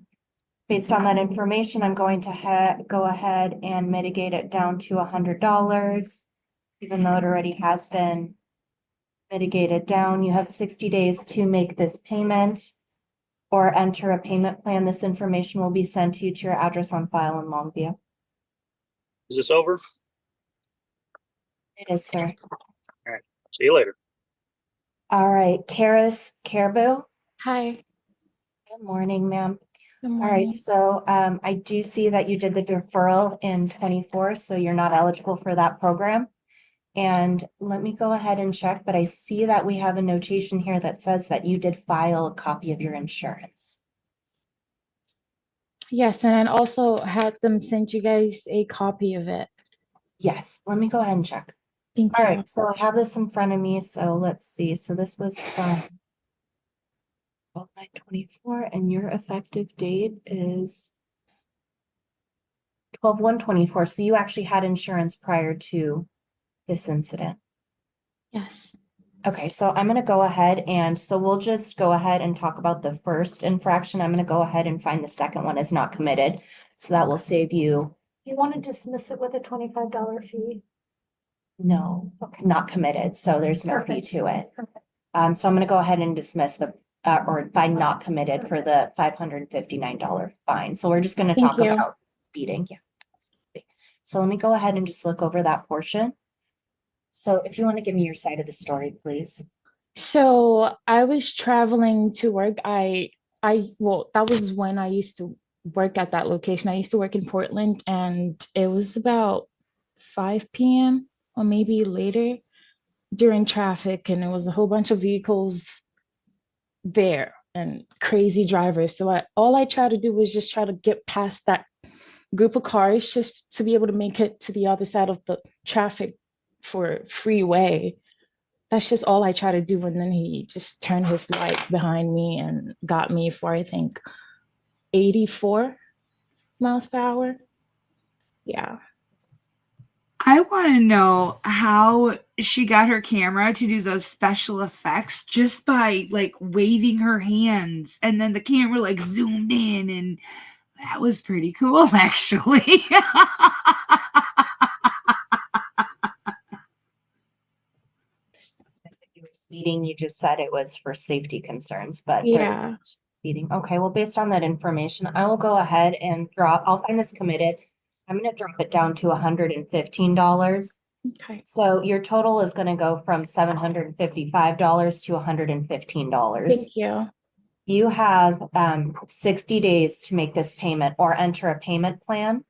Based on that information, I'm going to go ahead and mitigate it down to $100, even though it already has been mitigated down. You have 60 days to make this payment or enter a payment plan. This information will be sent to you to your address on file in Longview. Is this over? It is, sir. See you later. All right, Karis Caribou. Hi. Good morning, ma'am. Good All right, morning. so I do see that you did the deferral in 24, so you're not eligible for that program. And let me go ahead and check, but I see that we have a notation here that says that you did file a copy of your insurance. Yes, and I also had them send you guys a copy of it. Yes, let me go ahead and check. Thank All you. right, so I have this in front of me, so let's see. So this was from 12/9/24, and your effective date is 12/1/24. So you actually had insurance prior to this incident. Yes. Okay, so I'm gonna go ahead and so we'll just go ahead and talk about the first infraction. I'm gonna go ahead and find the second one is not committed. So that will save you. You want to dismiss it with a $25 fee? No, okay, not committed, so there's no fee to it. So I'm gonna go ahead and dismiss the, or find not committed for the $559 fine. So we're just gonna Thank talk you. about speeding. Yeah. Absolutely. So let me go ahead and just look over that portion. So if you want to give me your side of the story, please. So I was traveling to work. Well, that was when I used to work at that location. I used to work in Portland, and it was about 5 p.m. or maybe later during traffic, and there was a whole bunch of vehicles there and crazy drivers. So all I tried to do was just try to get past that group of cars just to be able to make it to the other side of the traffic for freeway. That's just all I try to do. And then he just turned his light behind me and got me for, I think, 84 miles per hour. Yeah. I want to know how she got her camera to do those special effects just by like waving her hands, and then the camera like zoomed in, and that was pretty cool actually. You were speeding, you just said it was for safety concerns, but there's Yeah. speeding. Okay, well, based on that information, I will go ahead and I'll find this committed. I'm gonna drop it down to $115. Okay. So your total is gonna go from $755 to $115. Thank you. You have 60 days to make this payment or enter a payment plan.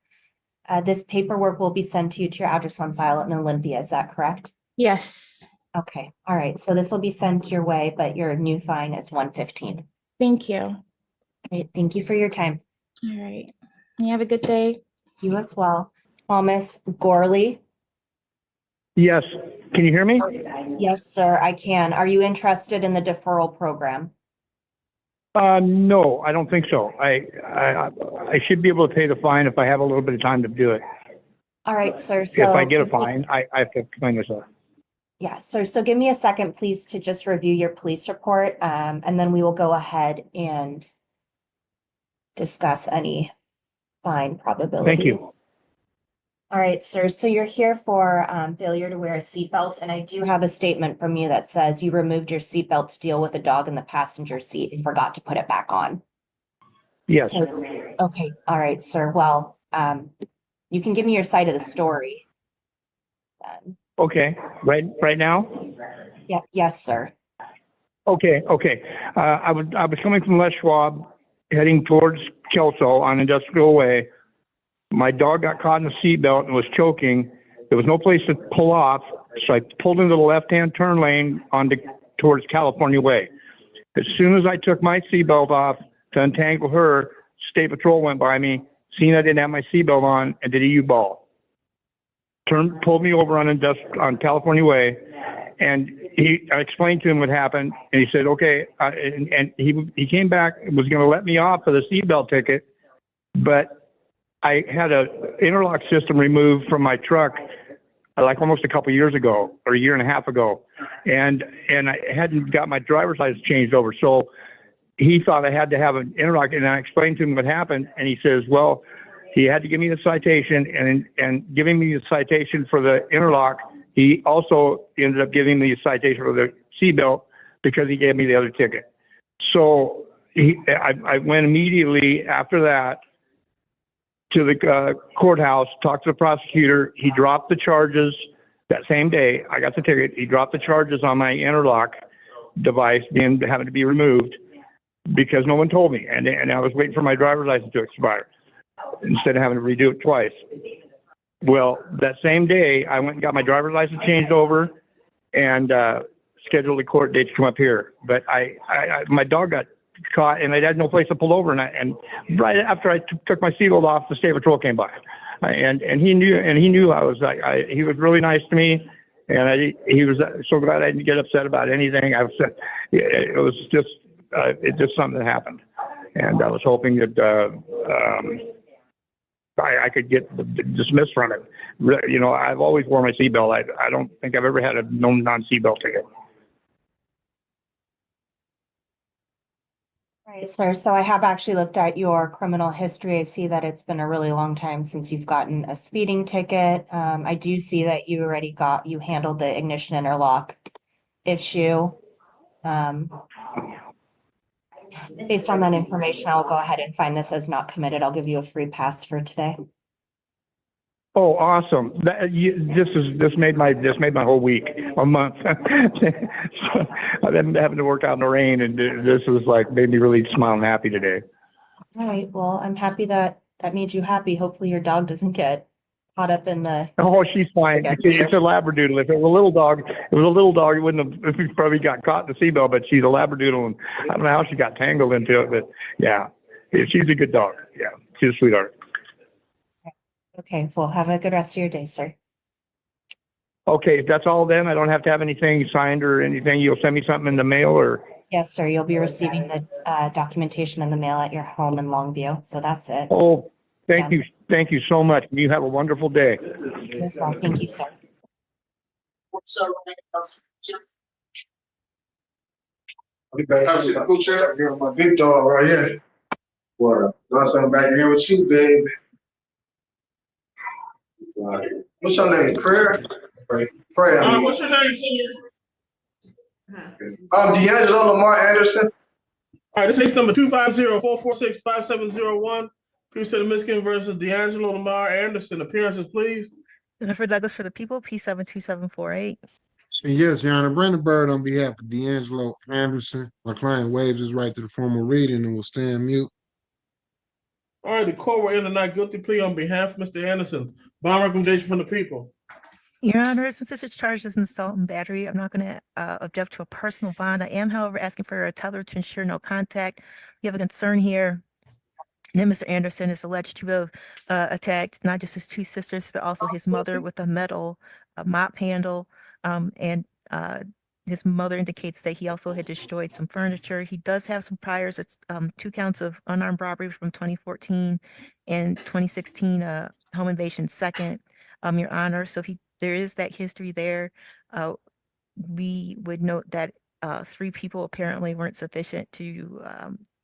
This paperwork will be sent to you to your address on file in Olympia. Is that correct? Yes. Okay, all right. So this will be sent your way, but your new fine is $115. Thank you. Okay, thank you for your time. All right. You have a good day. You as well. Thomas Gorley. Yes. Can you hear me? Yes, sir, I can. Are you interested in the deferral program? No, I don't think so. I should be able to pay the fine if I have a little bit of time to do it. All right, sir. So If I get a fine, I have to explain myself. yeah, so give me a second, please, to just review your police report, and then we will go ahead and discuss any fine probabilities. Thank you. All right, sir. So you're here for failure to wear a seatbelt, and I do have a statement from you that says you removed your seatbelt to deal with a dog in the passenger seat and forgot to put it back on. Yes. So okay, all right, sir. Well, you can give me your side of the story. Okay. Right now? Yeah, yes, sir. Okay. I was coming from Les Schwab, heading towards Kelso on Industrial Way. My dog got caught in the seatbelt and was choking. There was no place to pull off, so I pulled into the left-hand turn lane towards California Way. As soon as I took my seatbelt off to untangle her, State Patrol went by me, seen I didn't have my seatbelt on, and did a U-ball. Pulled me over on California Way, and I explained to him what happened, and he said, okay, and he came back and was going to let me off for the seatbelt ticket, but I had a interlock system removed from my truck like almost a couple years ago, or a year and a half ago, and I hadn't got my driver's license changed over. So he thought I had to have an interlock, and I explained to him what happened, and he says, well, he had to give me the citation, and giving me the citation for the interlock, he also ended up giving me the citation for the seatbelt because he gave me the other ticket. So I went immediately after that to the courthouse, talked to the prosecutor. He dropped the charges that same day. I got the ticket. He dropped the charges on my interlock device having to be removed because no one told me, and I was waiting for my driver's license to expire instead of having to redo it twice. Well, that same day, I went and got my driver's license changed over and scheduled a court date to come up here. But my dog got caught, and I had no place to pull over. And right after I took my seatbelt off, the state patrol came by, and he knew I was like, he was really nice to me, and he was so glad I didn't get upset about anything. It was just something that happened, and I was hoping that I could get dismissed from it. You know, I've always worn my seatbelt. I don't think I've ever had a non-seatbelt ticket. Right, sir. So I have actually looked at your criminal history. I see that it's been a really long time since you've gotten a speeding ticket. I do see that you handled the ignition interlock issue. Based on that information, I'll go ahead and find this as not committed. I'll give you a free pass for today. Oh, awesome! This made my whole week, a month. So, I've been having to work out in the rain, and this was like made me really smile and happy today. All right. Well, I'm happy that made you happy. Hopefully your dog doesn't get caught up in the. Oh, she's fine. It's a Labradoodle. If it was a little dog, it wouldn't have probably got caught in the seatbelt. But she's a Labradoodle, and I don't know how she got tangled into it. But yeah, she's a good dog. Yeah, she's a sweetheart. Okay, well, have a good rest of your day, sir. Okay, if that's all then, I don't have to have anything signed or anything. You'll send me something in the mail or? Yes, sir. You'll be receiving the documentation in the mail at your home in Longview. So that's it. Oh, thank you. Thank you so much. You have a wonderful day. You as well. Thank you, sir. My big dog right here. What? Got something back here with you, baby. What's your name? Prayer? Prayer. What's your name, senior? D'Angelo Lamar Anderson. All right, this is number 250-446-5701. Pew City, Michigan versus D'Angelo Lamar Anderson. Appearances, please. Jennifer Douglas for the people, P72748. Yes, Your Honor. Brandon Bird on behalf of D'Angelo Anderson. My client waives his right to the formal reading and will stand mute. All right, the court will enter not guilty plea on behalf of Mr. Anderson. Bond recommendation from the people. Your Honor, since this is charged as an assault and battery, I'm not going to object to a personal bond. I am, however, asking for a tether to ensure no contact. We have a concern here that Mr. Anderson is alleged to have attacked not just his two sisters, but also his mother with a metal mop handle. And his mother indicates that he also had destroyed some furniture. He does have some priors. It's 2 counts of unarmed robbery from 2014 and 2016 home invasion second, Your Honor. So there is that history there. We would note that 3 people apparently weren't sufficient to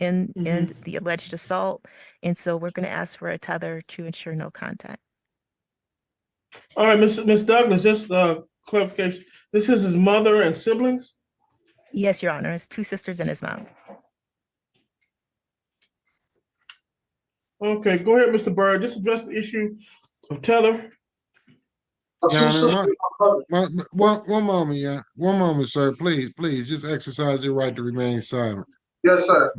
end the alleged assault. And so we're going to ask for a tether to ensure no contact. All right, Ms. Douglas, just clarification. This is his mother and siblings? Yes, Your Honor. His 2 sisters and his mom. Okay, go ahead, Mr. Bird. Just address the issue of tether. Your Honor, one moment, yeah. One moment, sir. Please, just exercise your right to remain silent. Yes, sir.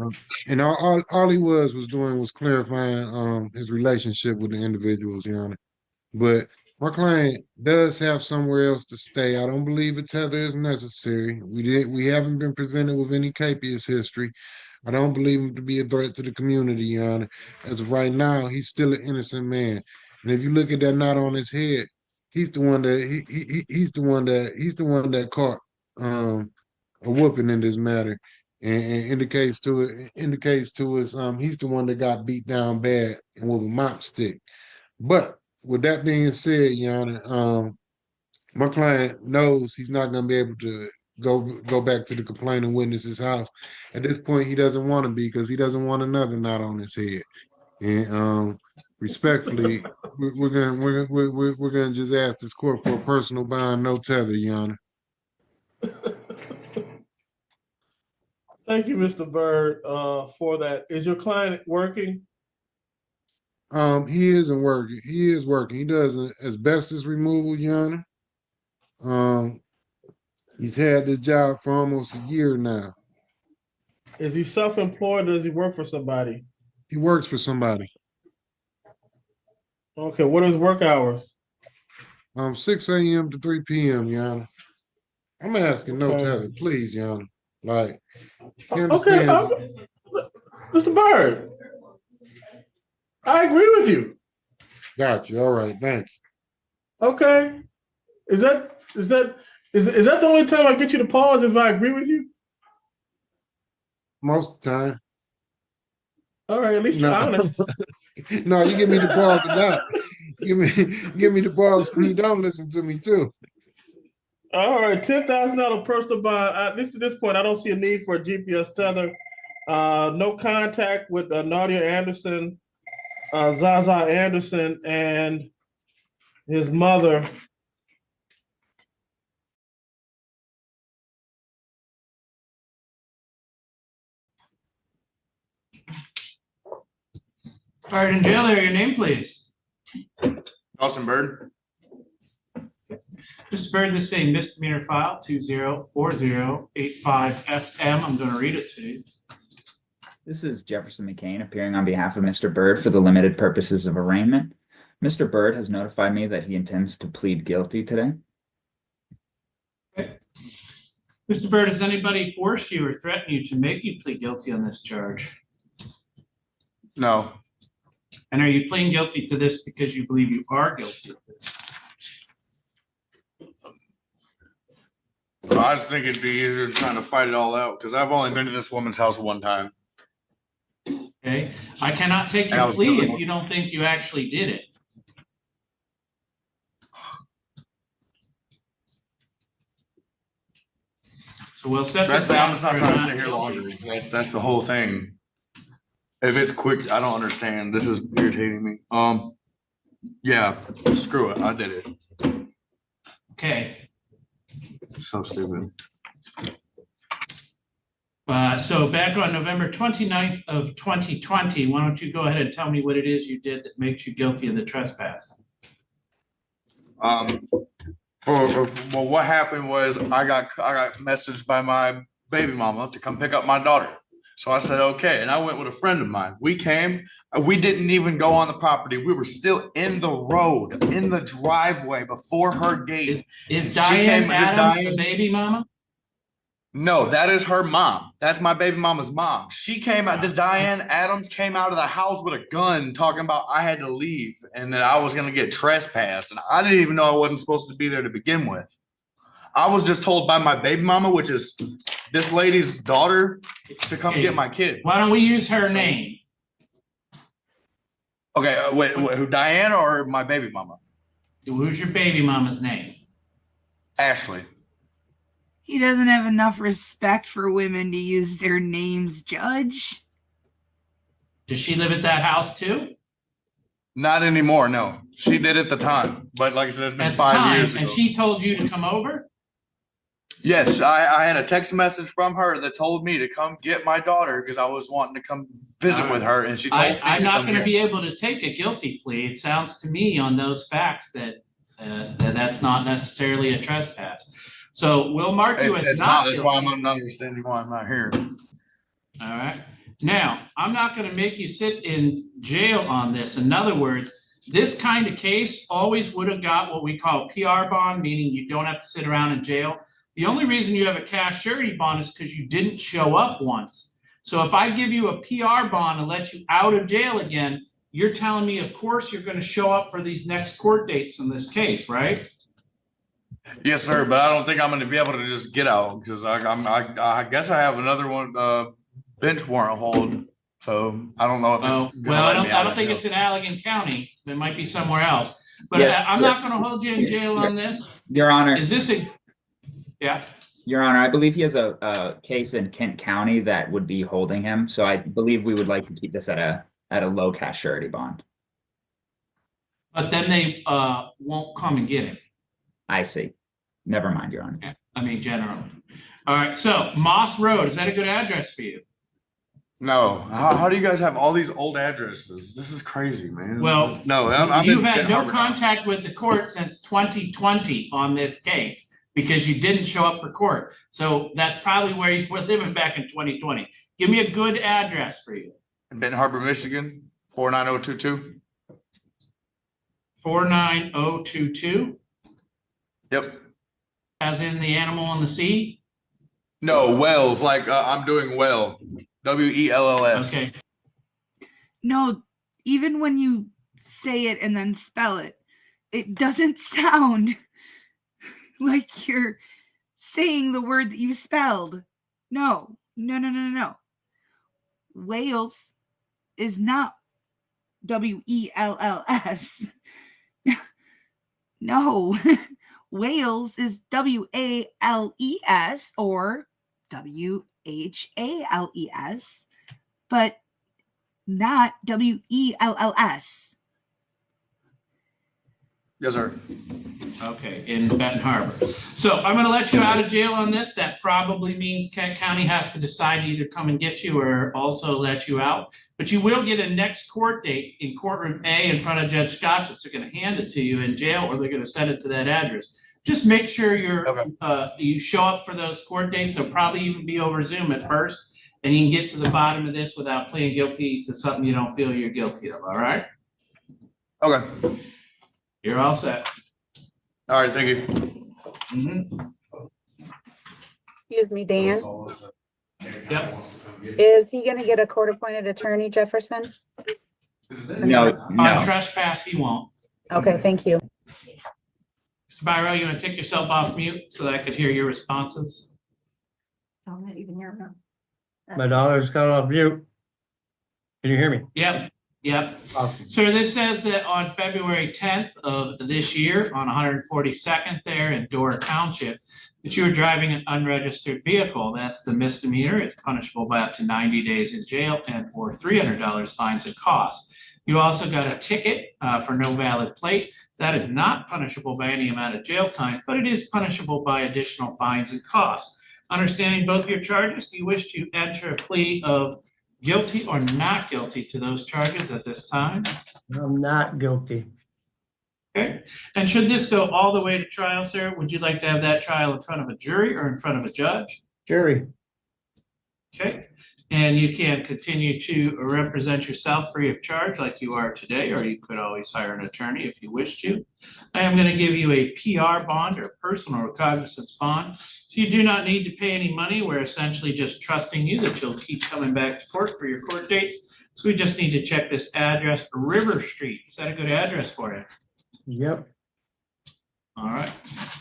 And all he was doing was clarifying his relationship with the individuals, Your Honor. But my client does have somewhere else to stay. I don't believe a tether is necessary. We haven't been presented with any capious history. I don't believe him to be a threat to the community, Your Honor. As of right now, he's still an innocent man. And if you look at that knot on his head, he's the one that caught a whooping in this matter, and indicates to us he's the one that got beat down bad and with a mop stick. But with that being said, Your Honor, my client knows he's not going to be able to go back to the complaining witness's house. At this point, he doesn't want to be because he doesn't want another knot on his head. And respectfully, we're gonna just ask this court for a personal bond, no tether, Your Honor. Thank you, Mr. Byrd, for that. Is your client working? He isn't working. He is working. He does asbestos removal, Your Honor. He's had this job for almost a year now. Is he self-employed or does he work for somebody? He works for somebody. Okay, what are his work hours? 6 a.m. to 3 p.m., Your Honor. I'm asking no Okay. tether, please, Your Honor. Like, you Okay, understand? Mr. Byrd, I agree with you. Got you. All right, thank you. Okay. Is that the only time I get you to pause if I agree with you? Most of the time. All right, at least you're honest. No, you give me the pause a lot. Give me the pause when you don't listen to me too. All right, $10,000 personal bond. At least at this point, I don't see a need for a GPS tether. No contact with Nadia Anderson, Zaza Anderson, and his mother. All right, in jail area, your name, please. Austin Bird. Mr. Bird, this is a misdemeanor file 204085SM. I'm going to read it to you. This is Jefferson McCain appearing on behalf of Mr. Bird for the limited purposes of arraignment. Mr. Bird has notified me that he intends to plead guilty today. Okay. Mr. Bird, has anybody forced you or threatened you to make you plead guilty on this charge? No. And are you pleading guilty to this because you believe you are guilty of this? I just think it'd be easier trying to fight it all out because I've only been to this woman's house one time. Okay, I cannot take your plea if you don't think you actually did it. So we'll set this up. I'm just not trying to sit here longer. That's the whole thing. If it's quick, I don't understand. This is irritating me. Yeah, screw it. I did it. Okay. So stupid. So back on November 29th of 2020, why don't you go ahead and tell me what it is you did that makes you guilty of the trespass? Well, what happened was I got messaged by my baby mama to come pick up my daughter. So I said, okay. And I went with a friend of mine. We came, we didn't even go on the property. We were still in the road, in the driveway before her gate. Is Diane Adams the baby mama? No, that is her mom. That's my baby mama's mom. She came out, this Diane Adams came out of the house with a gun talking about I had to leave and that I was going to get trespassed. And I didn't even know I wasn't supposed to be there to begin with. I was just told by my baby mama, which is this lady's daughter, to come get my kid. Why don't we use her name? Okay, wait, who, Diane or my baby mama? Who's your baby mama's name? Ashley. He doesn't have enough respect for women to use their names, Judge. Does she live at that house too? Not anymore, no. She did at the time, but like I said, it's been 5 years ago. And she told you to come over? Yes, I had a text message from her that told me to come get my daughter because I was wanting to come visit with her, and she told me I'm not going to be able to take a guilty plea. It sounds to me on those facts that that's not necessarily a trespass. So we'll mark you as not guilty. That's why I'm not understanding why I'm not here. All right. Now, I'm not going to make you sit in jail on this. In other words, this kind of case always would have got what we call PR bond, meaning you don't have to sit around in jail. The only reason you have a cash surety bond is because you didn't show up once. So if I give you a PR bond and let you out of jail again, you're telling me, of course, you're going to show up for these next court dates in this case, right? Yes, sir, but I don't think I'm going to be able to just get out because I guess I have another one bench warrant hold. So I don't know if it's well, I don't think it's in Allegan County. It might be somewhere else. But yes, I'm not going to hold you in jail on this. Your Honor. Is this a yeah? Your Honor, I believe he has a case in Kent County that would be holding him, so I believe we would like to keep this at a low cash surety bond. But then they won't come and get him. I see. Never mind, Your Honor. Yeah, I mean, generally. All right, so Moss Road, is that a good address for you? No, how do you guys have all these old addresses? This is crazy, man. Well, no, I'm you've in had Benton no Harbor now. contact with the court since 2020 on this case because you didn't show up for court. So that's probably where you were living back in 2020. Give me a good address for you. In Benton Harbor, Michigan, 49022. 49022, Yep. as in the animal in the sea? No, Wells, like I'm doing well. WELLS. Okay. No, even when you say it and then spell it, it doesn't sound like you're saying the word that you spelled. No. Wales is not WELLS. No. Wales is WALES or WHALES, but not WELLS. Yes, sir. Okay, in Benton Harbor. So I'm going to let you out of jail on this. That probably means Kent County has to decide to either come and get you or also let you out. But you will get a next court date in courtroom A in front of Judge Scotch. They're going to hand it to you in jail, or they're going to send it to that address. Just make sure you show up for those court dates. They'll probably even be over Zoom at first, and you can get to the bottom of this without pleading guilty to something you don't feel you're guilty of. All right? Okay. You're all set. All right, thank you. Excuse me, Dan. Yep. Is he gonna get a court-appointed attorney, Jefferson? No. On trespass, he won't. Okay, thank you. Mr. Byro, you want to take yourself off mute so that I could hear your responses? I'm not even hearing him. My daughter's got off mute. Can you hear me? Yep. Awesome. So this says that on February 10th of this year, on 142nd there in Dora Township, that you were driving an unregistered vehicle. That's the misdemeanor. It's punishable by up to 90 days in jail and or $300 fines and costs. You also got a ticket for no valid plate. That is not punishable by any amount of jail time, but it is punishable by additional fines and costs. Understanding both your charges, do you wish to enter a plea of guilty or not guilty to those charges at this time? I'm not guilty. Okay. And should this go all the way to trial, sir, would you like to have that trial in front of a jury or in front of a judge? Jury. Okay. And you can continue to represent yourself free of charge like you are today, or you could always hire an attorney if you wish to. I am going to give you a PR bond or personal recognizance bond. So you do not need to pay any money. We're essentially just trusting you that you'll keep coming back to court for your court dates. So we just need to check this address, River Street. Is that a good address for you? Yep. All right,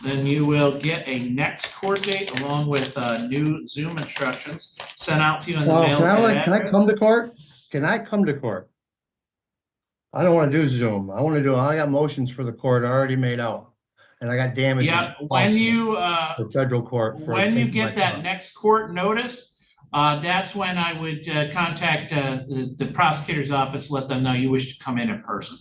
then you will get a next court date along with new Zoom instructions sent out to you in the mail. Can I come to court? Can I come to court? I don't want to do Zoom. I got motions for the court already made out. And I got damages. Yeah, when you for federal court. When you get that next court notice, that's when I would contact the prosecutor's office, let them know you wish to come in person.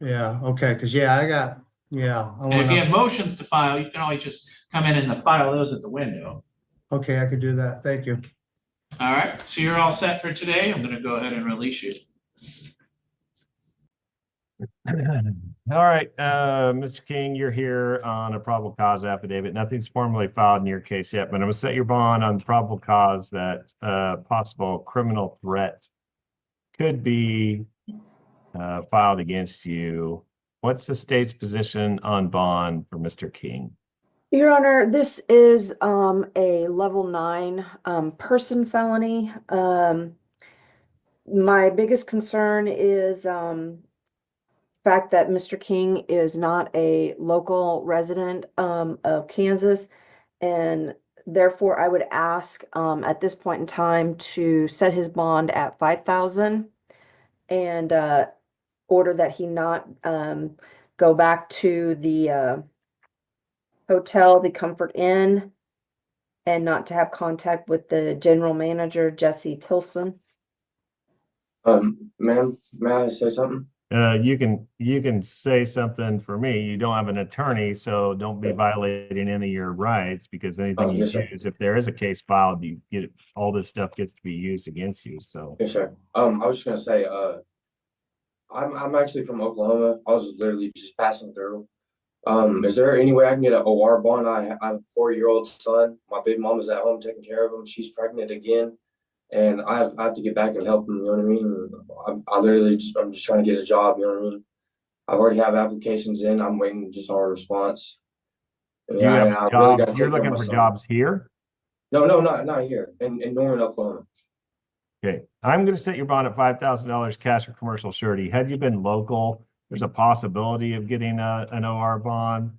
Yeah, okay, because And if you have motions to file, you can always just come in and file those at the window. Okay, I could do that. Thank you. All right, so you're all set for today. I'm going to go ahead and release you. All right, Mr. King, you're here on a probable cause affidavit. Nothing's formally filed in your case yet, but I'm gonna set your bond on probable cause that possible criminal threat could be filed against you. What's the state's position on bond for Mr. King? Your Honor, this is a level 9 person felony. My biggest concern is fact that Mr. King is not a local resident of Kansas, and therefore I would ask at this point in time to set his bond at $5,000 and order that he not go back to the hotel, the Comfort Inn, and not to have contact with the general manager, Jesse Tilson. Ma'am, may I say something? You can say something for me. You don't have an attorney, so don't be violating any of your rights, because anything you yes, sir. use, if there is a case filed, you get all this stuff gets to be used against you. So Yes, sir. I was just gonna say, I'm actually from Oklahoma. I was literally just passing through. Is there any way I can get an OR bond? I have a 4-year-old son. My big mom is at home taking care of him. She's pregnant again, and I have to get back and help him. You know what I mean? I'm just trying to get a job. You know what I mean? I've already have applications in. I'm waiting just on a response. And you have I really jobs. gotta You're take care of looking my for son. jobs here. No, not here. In Norman, Oklahoma. Okay, I'm going to set your bond at $5,000 cash or commercial surety. Had you been local, there's a possibility of getting an OR bond.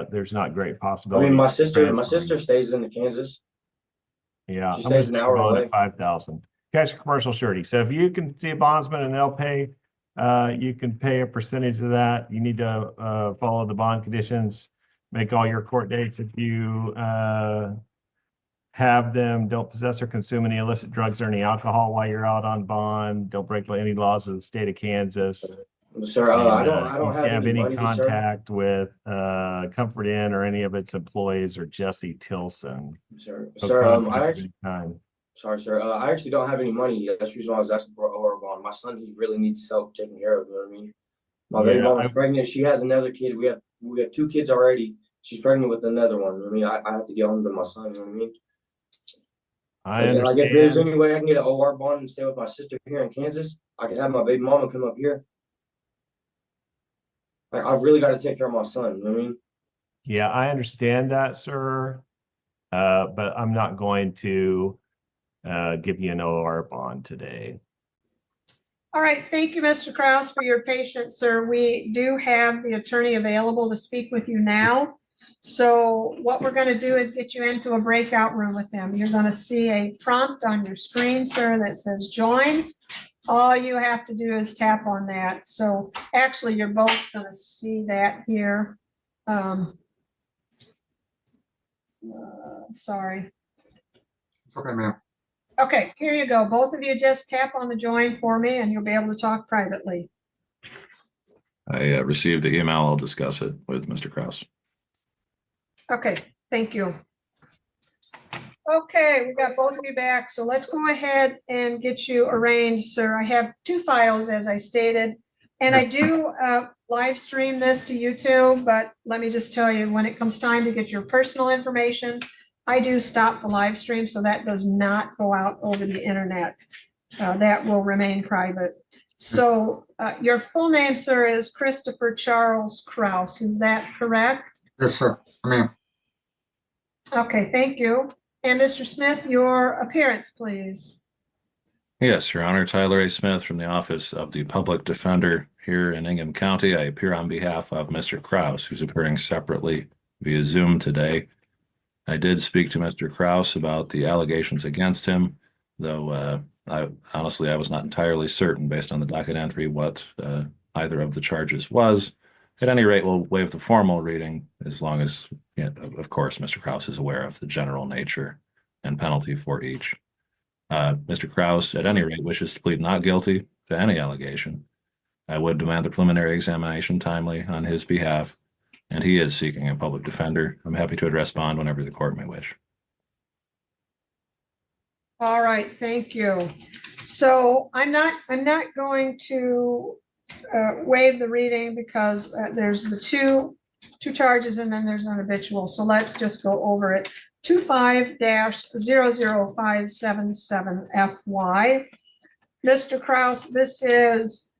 There's not great I possibility. mean, my of sister transferring. stays in Kansas. Yeah, She I'm going stays to an set your hour bond away. at 5,000 cash or commercial surety. So if you can see a bondsman and they'll pay, you can pay a percentage of that. You need to follow the bond conditions, make all your court dates. If you have them, don't possess or consume any illicit drugs or any alcohol while you're out on bond. Don't break any laws of the state of Kansas. Sir, I don't You have can't have any money, sir. contact with Comfort Inn or any of its employees or Jesse Tilson. Sir, No sir, contact I of actually, any kind. sorry, sir. I actually don't have any money. That's the reason why I was asking for an OR bond. My son, he really needs help taking care of. You know what I mean? My baby mom is pregnant. She has another kid. We have 2 kids already. She's pregnant with another one. You know what I mean? I have to get home to my son. You know what I mean? I Like, understand. if there's any way I can get an OR bond and stay with my sister here in Kansas, I could have my baby mama come up here. Like, I've really got to take care of my son. You know what I mean? Yeah, I understand that, sir. But I'm not going to give you an OR bond today. All right, thank you, Mr. Kraus, for your patience, sir. We do have the attorney available to speak with you now. So what we're going to do is get you into a breakout room with him. You're going to see a prompt on your screen, sir, that says join. All you have to do is tap on that. So actually, you're both going to see that here. Sorry. Okay, ma'am. Okay, here you go. Both of you just tap on the join for me and you'll be able to talk privately. I received the email. I'll discuss it with Mr. Kraus. Okay, thank you. Okay, we got both of you back. So let's go ahead and get you arranged, sir. I have 2 files, as I stated, and I do live stream this to YouTube, but let me just tell you, when it comes time to get your personal information, I do stop the live stream, so that does not go out over the internet. That will remain private. So your full name, sir, is Christopher Charles Kraus. Is that correct? Yes, sir. Ma'am. Okay, thank you. And Mr. Smith, your appearance, please. Yes, Your Honor. Tyler A. Smith from the Office of the Public Defender here in Ingham County. I appear on behalf of Mr. Kraus, who's appearing separately via Zoom today. I did speak to Mr. Kraus about the allegations against him, though I honestly was not entirely certain based on the docket entry what either of the charges was. At any rate, we'll waive the formal reading as long as, of course, Mr. Kraus is aware of the general nature and penalty for each. Mr. Kraus, at any rate, wishes to plead not guilty to any allegation. I would demand the preliminary examination timely on his behalf, and he is seeking a public defender. I'm happy to address bond whenever the court may wish. All right, thank you. So I'm not going to waive the reading because there's the two charges and then there's an habitual. So let's just go over it. 25-00577FY. Mr. Kraus, this is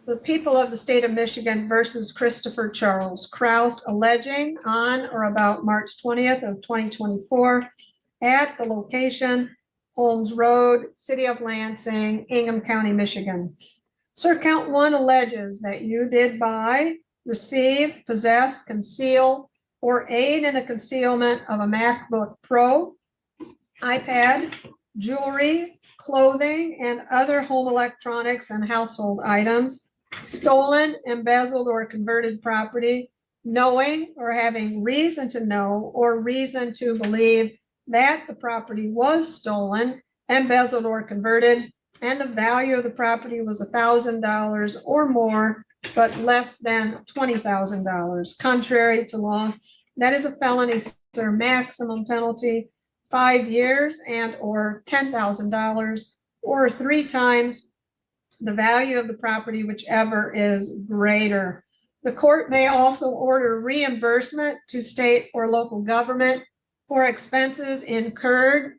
the people of the state of Michigan versus Christopher Charles Kraus, alleging on or about March 20th of 2024 at the location Holmes Road, City of Lansing, Ingham County, Michigan. Sir, count 1 alleges that you did buy, receive, possess, conceal, or aid in the concealment of a MacBook Pro, iPad, jewelry, clothing, and other home electronics and household items, stolen, embezzled, or converted property knowing or having reason to know or reason to believe that the property was stolen, embezzled, or converted, and the value of the property was $1,000 or more, but less than $20,000, contrary to law. That is a felony, sir. Maximum penalty, 5 years and or $10,000, or 3 times the value of the property, whichever is greater. The court may also order reimbursement to state or local government for expenses incurred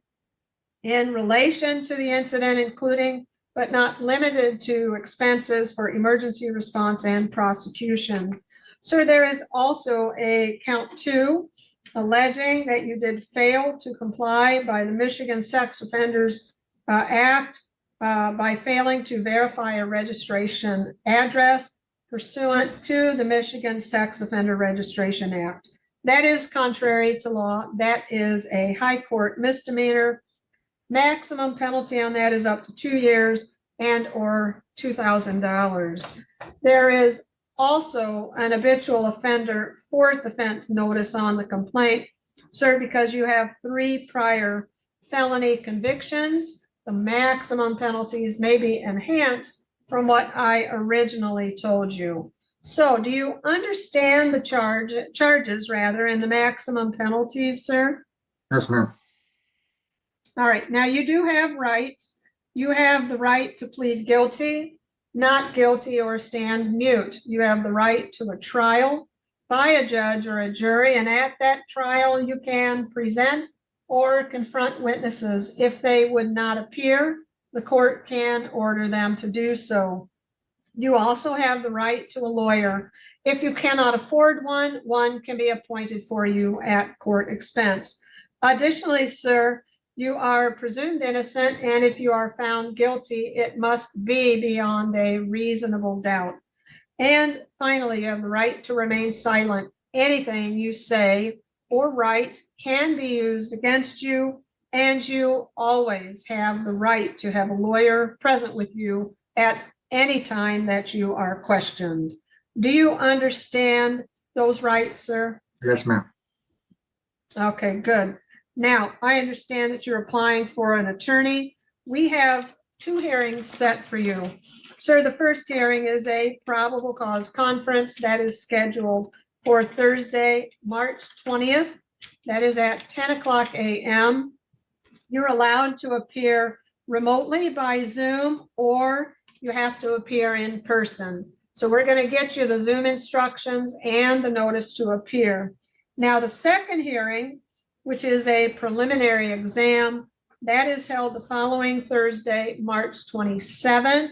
in relation to the incident, including but not limited to expenses for emergency response and prosecution. So there is also a count 2 alleging that you did fail to comply by the Michigan Sex Offenders Act by failing to verify a registration address pursuant to the Michigan Sex Offender Registration Act. That is contrary to law. That is a high court misdemeanor. Maximum penalty on that is up to 2 years and or $2,000. There is also an habitual offender 4th offense notice on the complaint, sir, because you have 3 prior felony convictions. The maximum penalties may be enhanced from what I originally told you. So do you understand the charges rather, and the maximum penalties, sir? Yes, ma'am. All right, now you do have rights. You have the right to plead guilty, not guilty, or stand mute. You have the right to a trial by a judge or a jury, and at that trial you can present or confront witnesses. If they would not appear, the court can order them to do so. You also have the right to a lawyer. If you cannot afford one, one can be appointed for you at court expense. Additionally, sir, you are presumed innocent, and if you are found guilty, it must be beyond a reasonable doubt. And finally, you have the right to remain silent. Anything you say or write can be used against you, and you always have the right to have a lawyer present with you at any time that you are questioned. Do you understand those rights, sir? Yes, ma'am. Okay, good. Now, I understand that you're applying for an attorney. We have 2 hearings set for you. Sir, the first hearing is a probable cause conference that is scheduled for Thursday, March 20th. That is at 10:00 a.m. You're allowed to appear remotely by Zoom, or you have to appear in person. So we're going to get you the Zoom instructions and the notice to appear. Now, the second hearing, which is a preliminary exam, that is held the following Thursday, March 27th.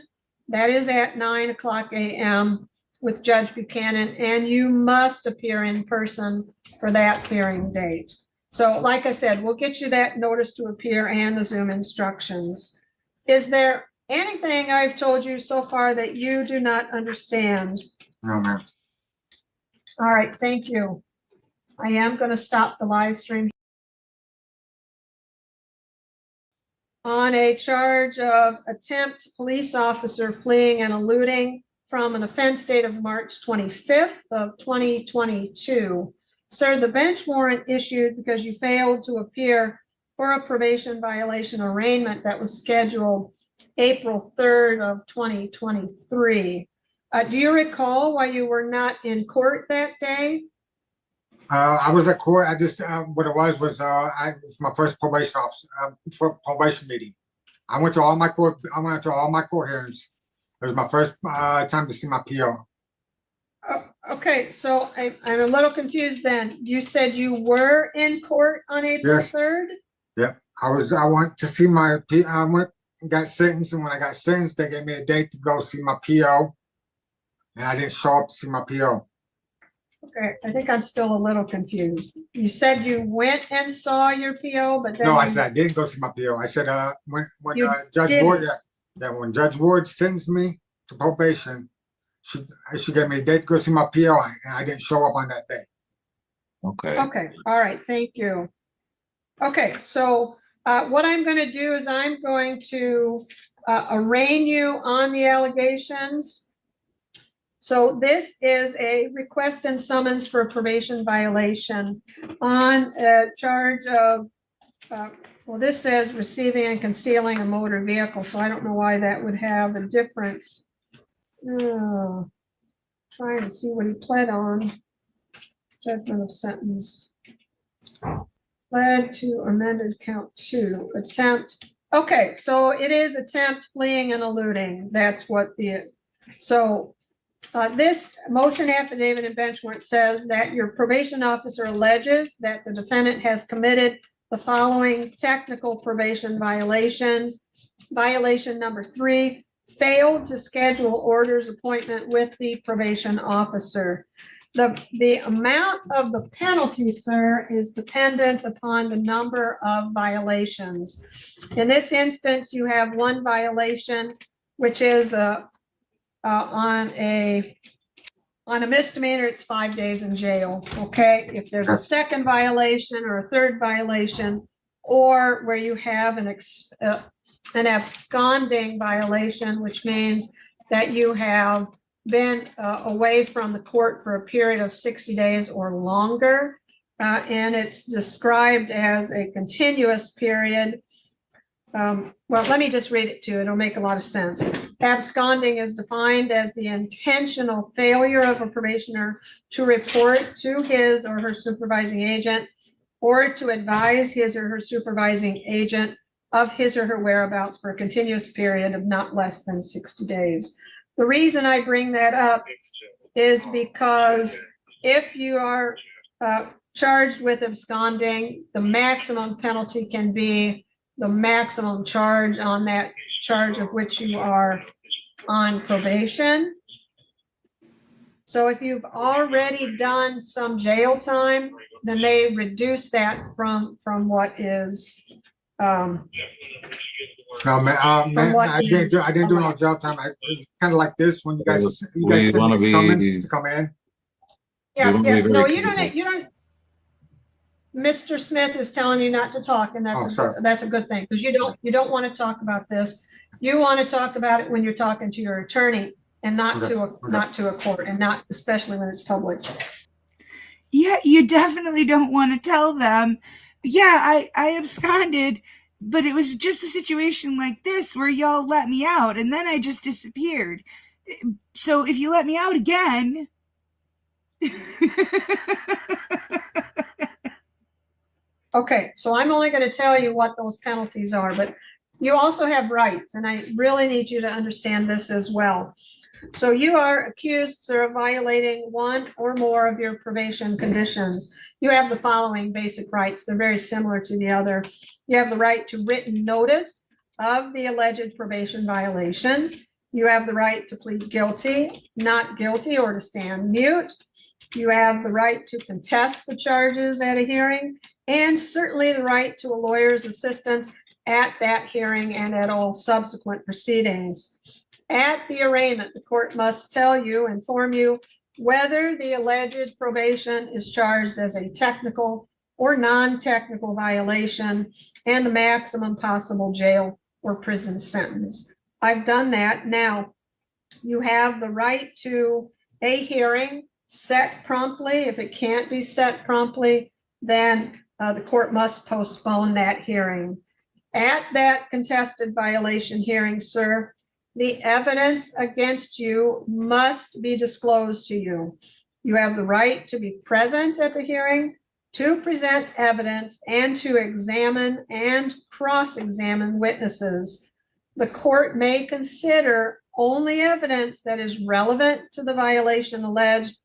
That is at 9:00 a.m. with Judge Buchanan, and you must appear in person for that hearing date. So like I said, we'll get you that notice to appear and the Zoom instructions. Is there anything I've told you so far that you do not understand? No, ma'am. All right, thank you. I am going to stop the live stream. On a charge of attempt police officer fleeing and eluding from an offense date of March 25th of 2022. Sir, the bench warrant issued because you failed to appear for a probation violation arraignment that was scheduled April 3rd of 2023. Do you recall why you were not in court that day? I was at court. I just what it was it's my first probation officer for probation meeting. I went to all my court hearings. It was my first time to see my PO. Okay, so I'm a little confused then. You said you were in court on April 3rd? Yeah, I went to see my I went and got sentenced, and when I got sentenced, they gave me a date to go see my PO, and I didn't show up to see my PO. Okay, I think I'm still a little confused. You said you went and saw your PO, but then No, I said I didn't go see my PO. I said when Judge Ward, when Judge Ward sentenced me to probation, she gave me a date to go see my PO, and I didn't show up on that day. Okay. Okay, all right, thank you. Okay, so what I'm going to do is I'm going to arraign you on the allegations. So this is a request and summons for a probation violation on a charge of, well, this says receiving and concealing a motor vehicle, so I don't know why that would have a difference. Trying to see what he pled on. Judgment of sentence. Pled to amended count 2, attempt. Okay, so it is attempt, fleeing, and eluding. That's what so this motion affidavit and bench warrant says that your probation officer alleges that the defendant has committed the following technical probation violations. Violation number 3, failed to schedule orders appointment with the probation officer. The amount of the penalty, sir, is dependent upon the number of violations. In this instance, you have one violation, which is on a misdemeanor, it's 5 days in jail. Okay, if there's a second violation or a third violation, or where you have an absconding violation, which means that you have been away from the court for a period of 60 days or longer, and it's described as a continuous period. Well, let me just read it to you. It'll make a lot of sense. Absconding is defined as the intentional failure of a probationer to report to his or her supervising agent or to advise his or her supervising agent of his or her whereabouts for a continuous period of not less than 60 days. The reason I bring that up is because if you are charged with absconding, the maximum penalty can be the maximum charge on that charge of which you are on probation. So if you've already done some jail time, then they reduce that from what is No, man, I didn't do no jail time. It's kind of like this when you guys send me a summons to come in. Yeah, no, you don't. Mr. Smith is telling you not to talk, and that's a good thing, because you don't want to talk about this. You want to talk about it when you're talking to your attorney, and not to a court, and not especially when it's public. Yeah, you definitely don't want to tell them. Yeah, I absconded, but it was just a situation like this where y'all let me out, and then I just disappeared. So if you let me out again. Okay, so I'm only going to tell you what those penalties are, but you also have rights, and I really need you to understand this as well. So you are accused, sir, of violating one or more of your probation conditions. You have the following basic rights. They're very similar to the other. You have the right to written notice of the alleged probation violations. You have the right to plead guilty, not guilty, or to stand mute. You have the right to contest the charges at a hearing, and certainly the right to a lawyer's assistance at that hearing and at all subsequent proceedings. At the arraignment, the court must inform you whether the alleged probation is charged as a technical or non-technical violation and the maximum possible jail or prison sentence. I've done that. Now, you have the right to a hearing set promptly. If it can't be set promptly, then the court must postpone that hearing. At that contested violation hearing, sir, the evidence against you must be disclosed to you. You have the right to be present at the hearing, to present evidence, and to examine and cross-examine witnesses. The court may consider only evidence that is relevant to the violation alleged,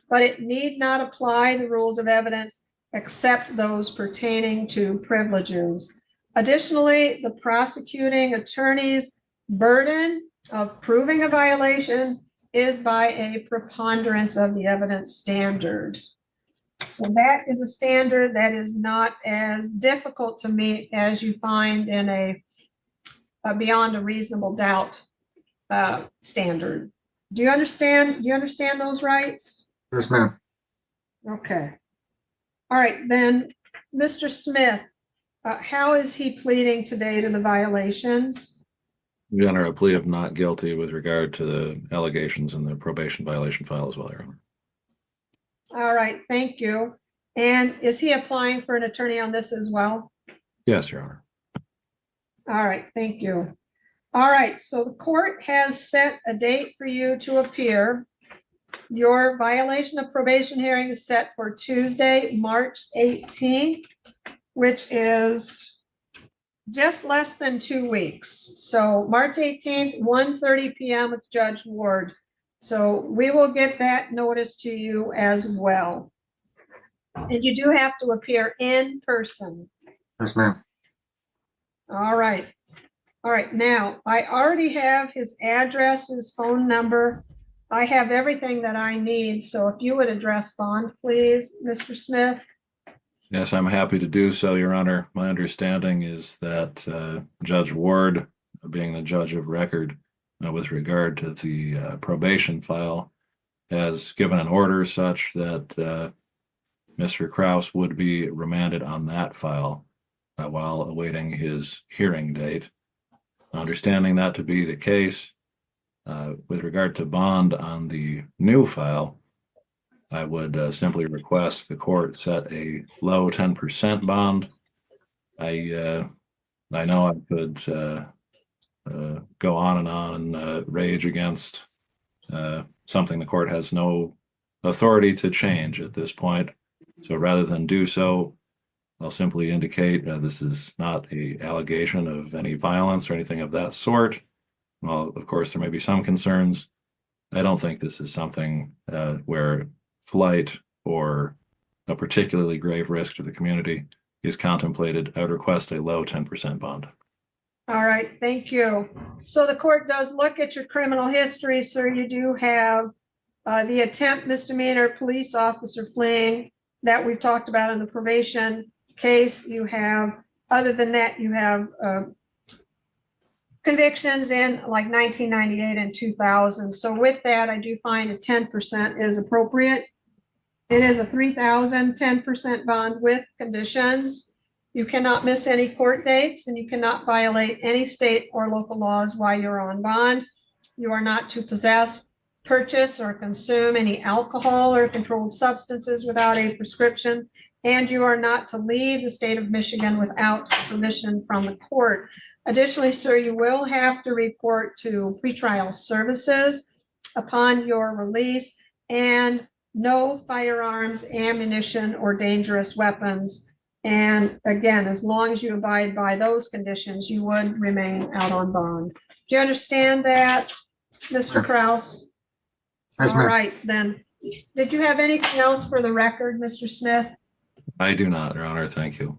but it need not apply the rules of evidence except those pertaining to privileges. Additionally, the prosecuting attorney's burden of proving a violation is by a preponderance of the evidence standard. So that is a standard that is not as difficult to meet as you find in a beyond a reasonable doubt standard. Do you understand? Do you understand those rights? Yes, ma'am. Okay. All right, then, Mr. Smith, how is he pleading today to the violations? Your Honor, a plea of not guilty with regard to the allegations in the probation violation file as well, Your Honor. All right, thank you. And is he applying for an attorney on this as well? Yes, Your Honor. All right, thank you. All right, so the court has set a date for you to appear. Your violation of probation hearing is set for Tuesday, March 18th, which is just less than 2 weeks. So March 18th, 1:30 p.m. with Judge Ward. So we will get that notice to you as well. And you do have to appear in person. Yes, ma'am. All right. All right, now, I already have his address, his phone number. I have everything that I need, so if you would address bond, please, Mr. Smith. Yes, I'm happy to do so, Your Honor. My understanding is that Judge Ward, being the judge of record with regard to the probation file, has given an order such that Mr. Kraus would be remanded on that file while awaiting his hearing date. Understanding that to be the case, with regard to bond on the new file, I would simply request the court set a low 10% bond. I know I could go on and rage against something the court has no authority to change at this point. So rather than do so, I'll simply indicate this is not an allegation of any violence or anything of that sort. Well, of course, there may be some concerns. I don't think this is something where flight or a particularly grave risk to the community is contemplated. I would request a low 10% bond. All right, thank you. So the court does look at your criminal history, sir. You do have the attempt misdemeanor police officer fleeing that we've talked about in the probation case. You have, other than that, you have convictions in like 1998 and 2000. So with that, I do find a 10% is appropriate. It is a $3,000 10% bond with conditions. You cannot miss any court dates and you cannot violate any state or local laws while you're on bond. You are not to possess, purchase, or consume any alcohol or controlled substances without a prescription. And you are not to leave the state of Michigan without permission from the court. Additionally, sir, you will have to report to pretrial services upon your release, and no firearms, ammunition, or dangerous weapons. And again, as long as you abide by those conditions, you would remain out on bond. Do you understand that, Mr. Kraus? Yes, All ma'am. right, then. Did you have anything else for the record, Mr. Smith? I do not, Your Honor. Thank you.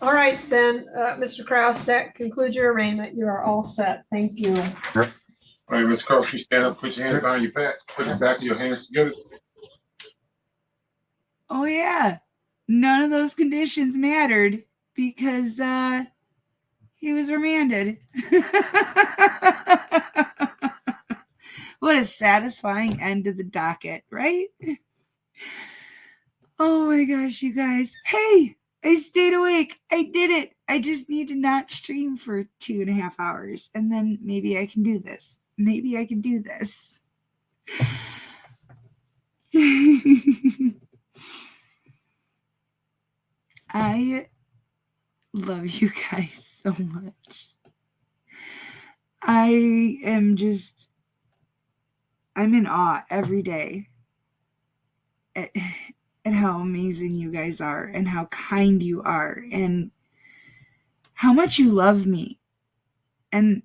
All right, then, Mr. Kraus, that concludes your arraignment. You are all set. Thank you. All right, Mr. Cross, you stand up, put your hands behind your back, put the back of your hands together. Oh yeah, none of those conditions mattered because he was remanded. What a satisfying end to the docket, right? Oh my gosh, you guys. Hey, I stayed awake. I did it. I just need to not stream for 2.5 hours and then maybe I can do this. Maybe I can do this. I love you guys so much. I'm in awe every day at how amazing you guys are and how kind you are and how much you love me. And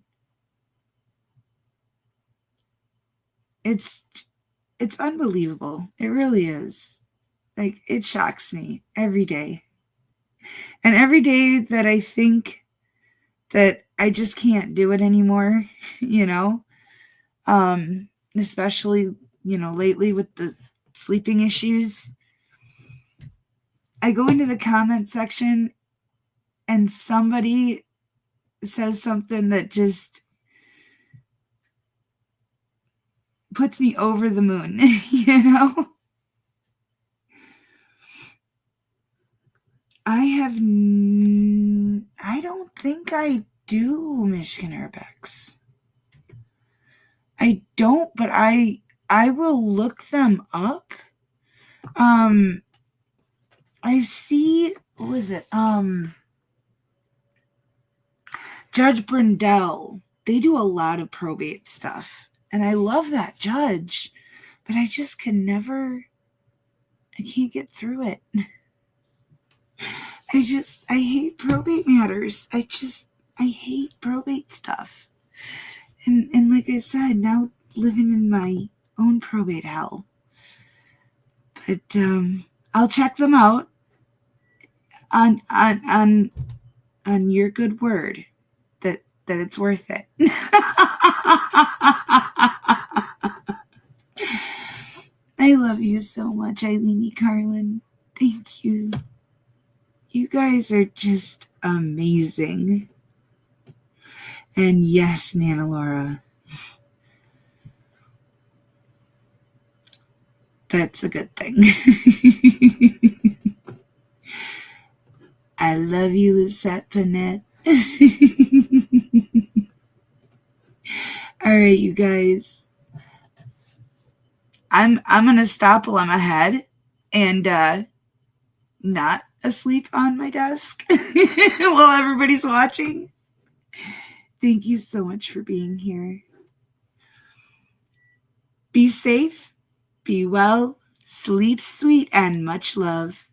it's unbelievable. It really is. Like, it shocks me every day. And every day that I think that I just can't do it anymore, you know, especially, you know, lately with the sleeping issues, I go into the comment section and somebody says something that just puts me over the moon, you know? I don't think I do Michigan Urbex. I don't, but I will look them up. I see, what was it? Judge Brindell. They do a lot of probate stuff. And I love that judge. But I just can never, I can't get through it. I hate probate matters. I hate probate stuff. And like I said, now living in my own probate hell. But I'll check them out on your good word that it's worth it. I love you so much, Eileen Carlin. Thank you. You guys are just amazing. And yes, Nana Laura. That's a good thing. I love you, Lisette Panette. All right, you guys. I'm gonna stop while I'm ahead and not asleep on my desk while everybody's watching. Thank you so much for being here. Be safe, be well, sleep sweet, and much love.